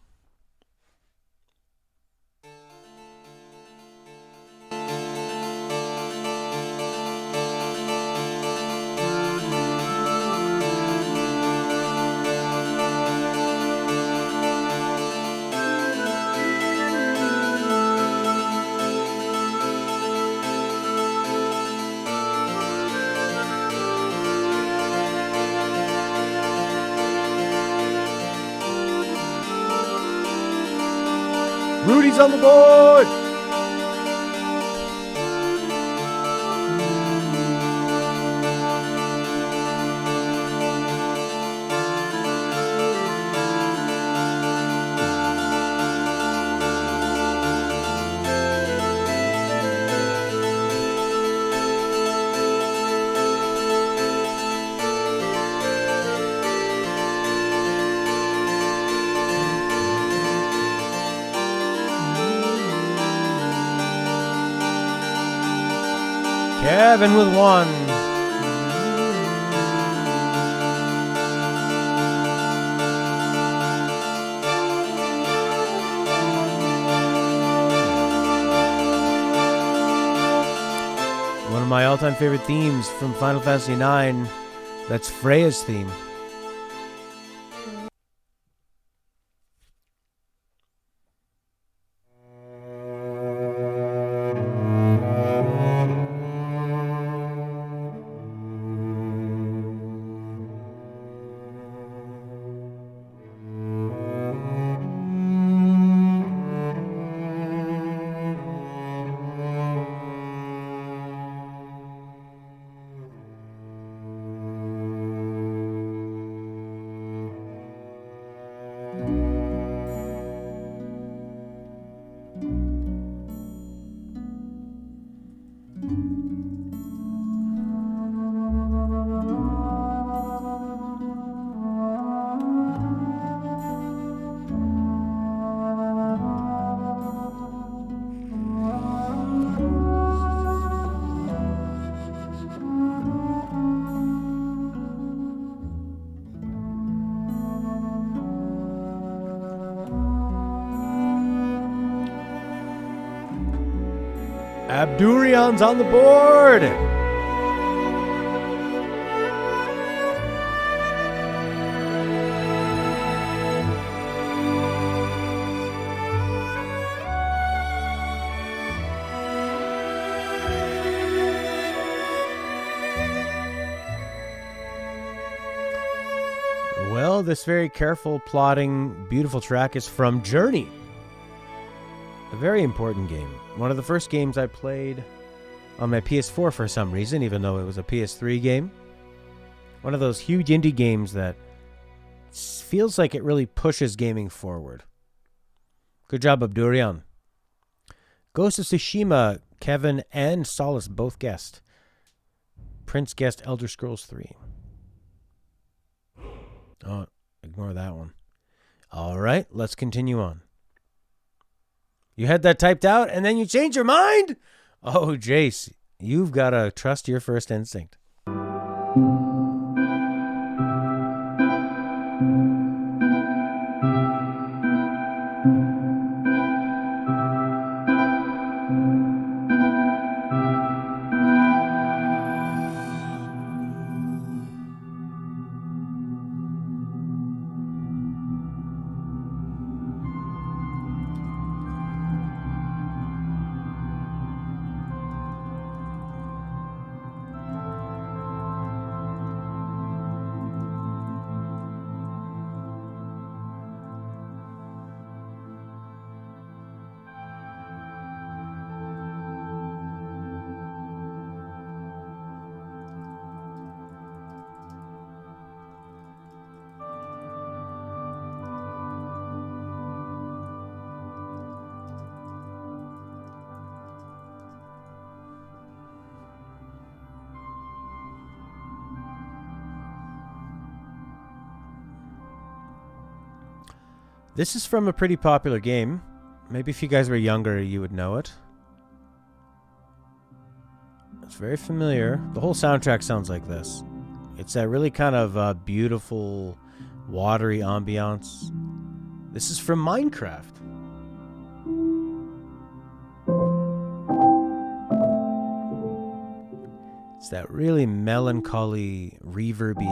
Speaker 1: Rudy's on the board! Kevin with 1. One of my all-time favorite themes from Final Fantasy IX. That's Freya's theme. Abdurion's on the board. Well, this very careful, plodding, beautiful track is from Journey. A very important game. One of the first games I played on my PS4 for some reason, even though it was a PS3 game. One of those huge indie games that feels like it really pushes gaming forward. Good job, Abdurion. Ghost of Tsushima, Kevin and Solace both guessed. Prince guessed Elder Scrolls 3. Oh, ignore that one. All right, let's continue on. You had that typed out and then you changed your mind? Oh, Jace, you've got to trust your first instinct. This is from a pretty popular game. Maybe if you guys were younger, you would know it. It's very familiar. The whole soundtrack sounds like this. It's that really kind of beautiful, watery ambiance. This is from Minecraft. It's that really melancholy, reverby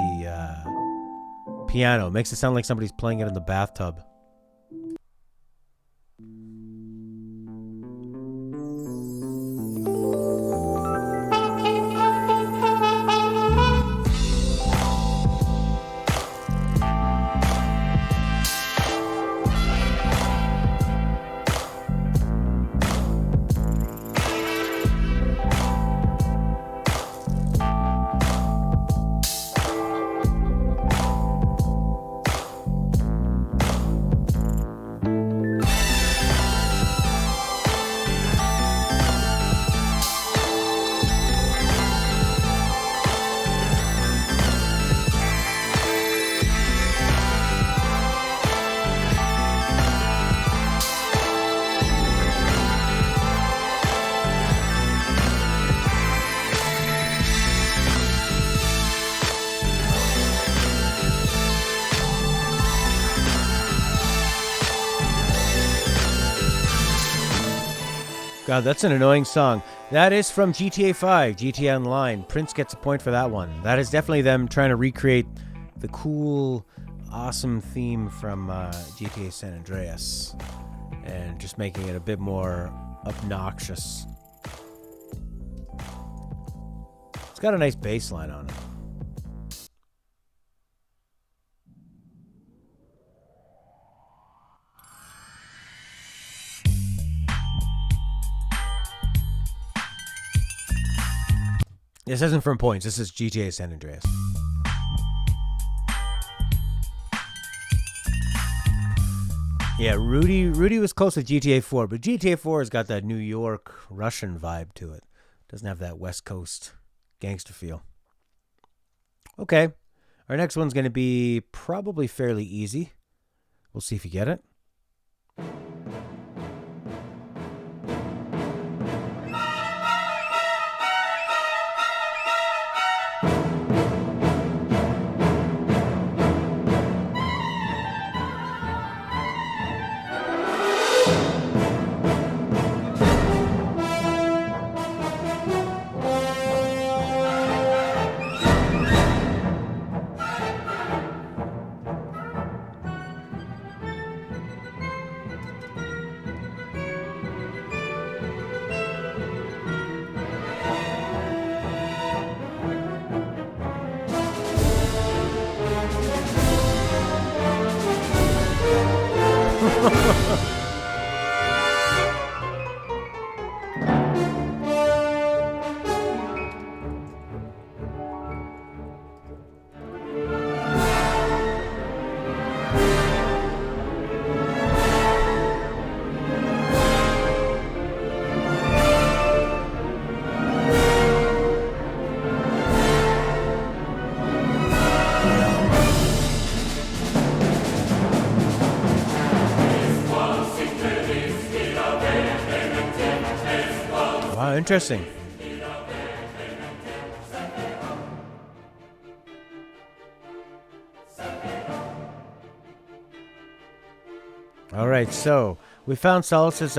Speaker 1: piano. Makes it sound like somebody's playing it in the bathtub. God, that's an annoying song. That is from GTA 5, GTA Online. Prince gets a point for that one. That is definitely them trying to recreate the cool, awesome theme from GTA San Andreas. And just making it a bit more obnoxious. It's got a nice bass line on it. This isn't from points. This is GTA San Andreas. Yeah, Rudy was close with GTA 4, but GTA 4 has got that New York Russian vibe to it. Doesn't have that West Coast gangster feel. Okay. Our next one's going to be probably fairly easy. We'll see if you get it. Wow, interesting. All right, so we found Solus's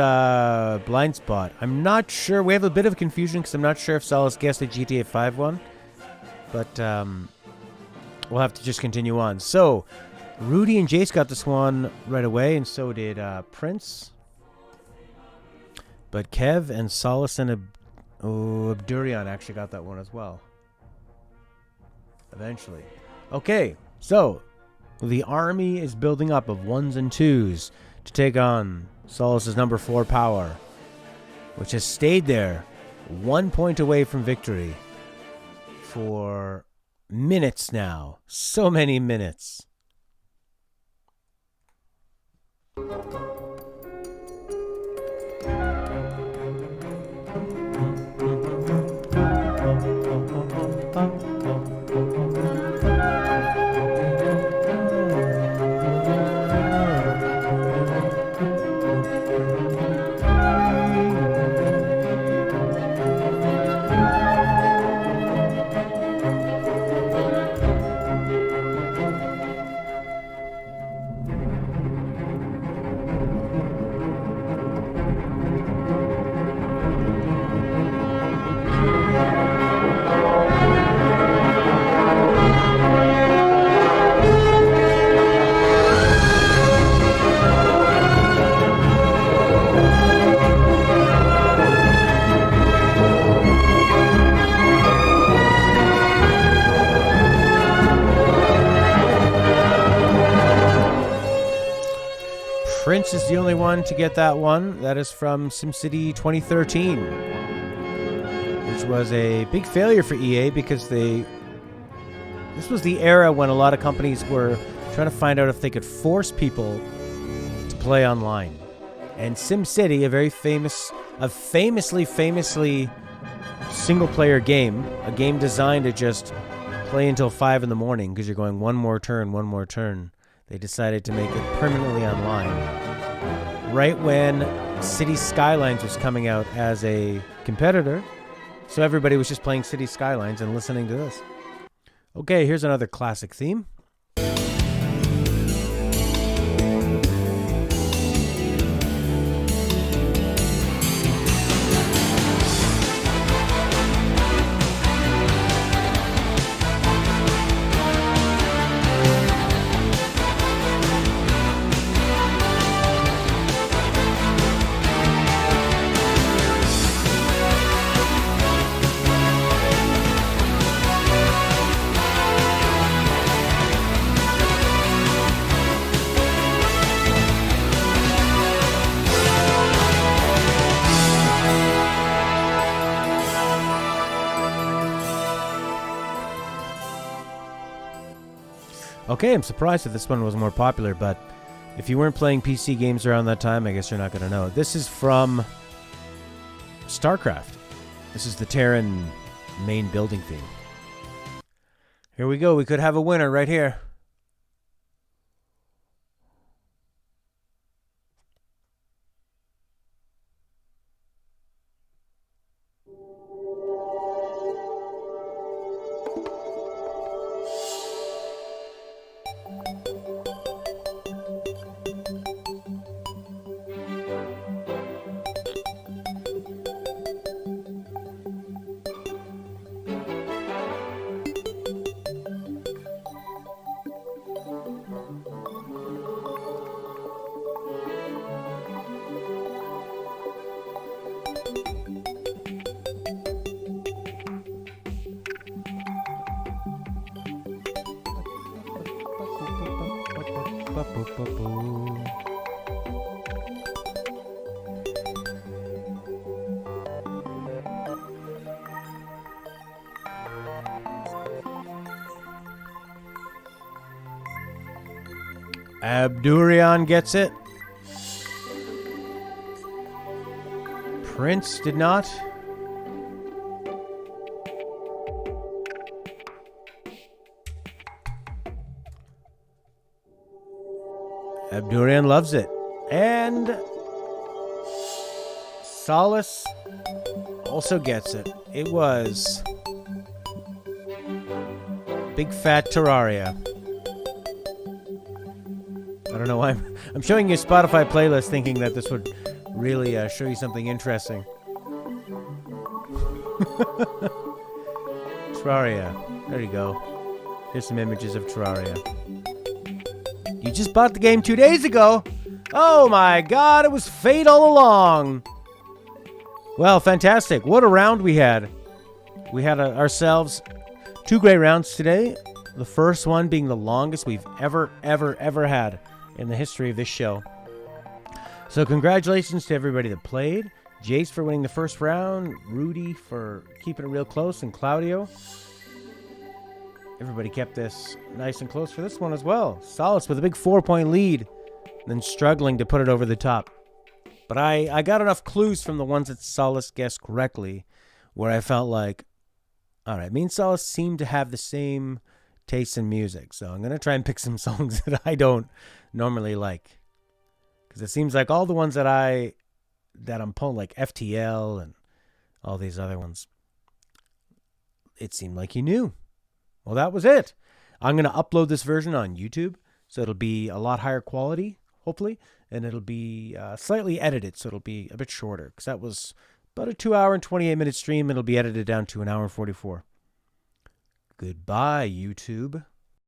Speaker 1: blind spot. I'm not sure. We have a bit of confusion because I'm not sure if Solus guessed the GTA 5 one. But we'll have to just continue on. So, Rudy and Jace got this one right away, and so did Prince. But Kev and Solus and Abdurian actually got that one as well. Eventually. Okay, so the army is building up of 1s and 2s to take on Solus's number 4 power, which has stayed there 1 point away from victory for minutes now. So many minutes. Prince is the only one to get that one. That is from SimCity 2013, which was a big failure for EA because this was the era when a lot of companies were trying to find out if they could force people to play online. And SimCity, a famously single-player game, a game designed to just play until 5 in the morning because you're going one more turn. They decided to make it permanently online. Right when City Skylines was coming out as a competitor, so everybody was just playing City Skylines and listening to this. Okay, here's another classic theme. Okay, I'm surprised that this one was more popular, but if you weren't playing PC games around that time, I guess you're not going to know. This is from StarCraft. This is the Terran main building theme. Here we go. We could have a winner right here. Abdurian gets it. Prince did not. Abdurian loves it. And Solace also gets it. It was Big Fat Terraria. I don't know why I'm showing you a Spotify playlist thinking that this would really show you something interesting. Terraria. There you go. Here's some images of Terraria. You just bought the game 2 days ago. Oh my god, it was fate all along. Well, fantastic. What a round we had. We had ourselves 2 great rounds today. The first one being the longest we've ever had in the history of this show. So congratulations to everybody that played. Jace for winning the first round. Rudy for keeping it real close. And Claudio. Everybody kept this nice and close for this one as well. Solace with a big 4-point lead. Then struggling to put it over the top. But I got enough clues from the ones that Solace guessed correctly where I felt like, all right, me and Solace seem to have the same taste in music. So I'm going to try and pick some songs that I don't normally like. Because it seems like all the ones that I'm pulling, like FTL and all these other ones, it seemed like you knew. Well, that was it. I'm going to upload this version on YouTube. So it'll be a lot higher quality, hopefully. And it'll be slightly edited. So it'll be a bit shorter. Because that was about a 2-hour and 28-minute stream. It'll be edited down to 1 hour and 44. Goodbye, YouTube.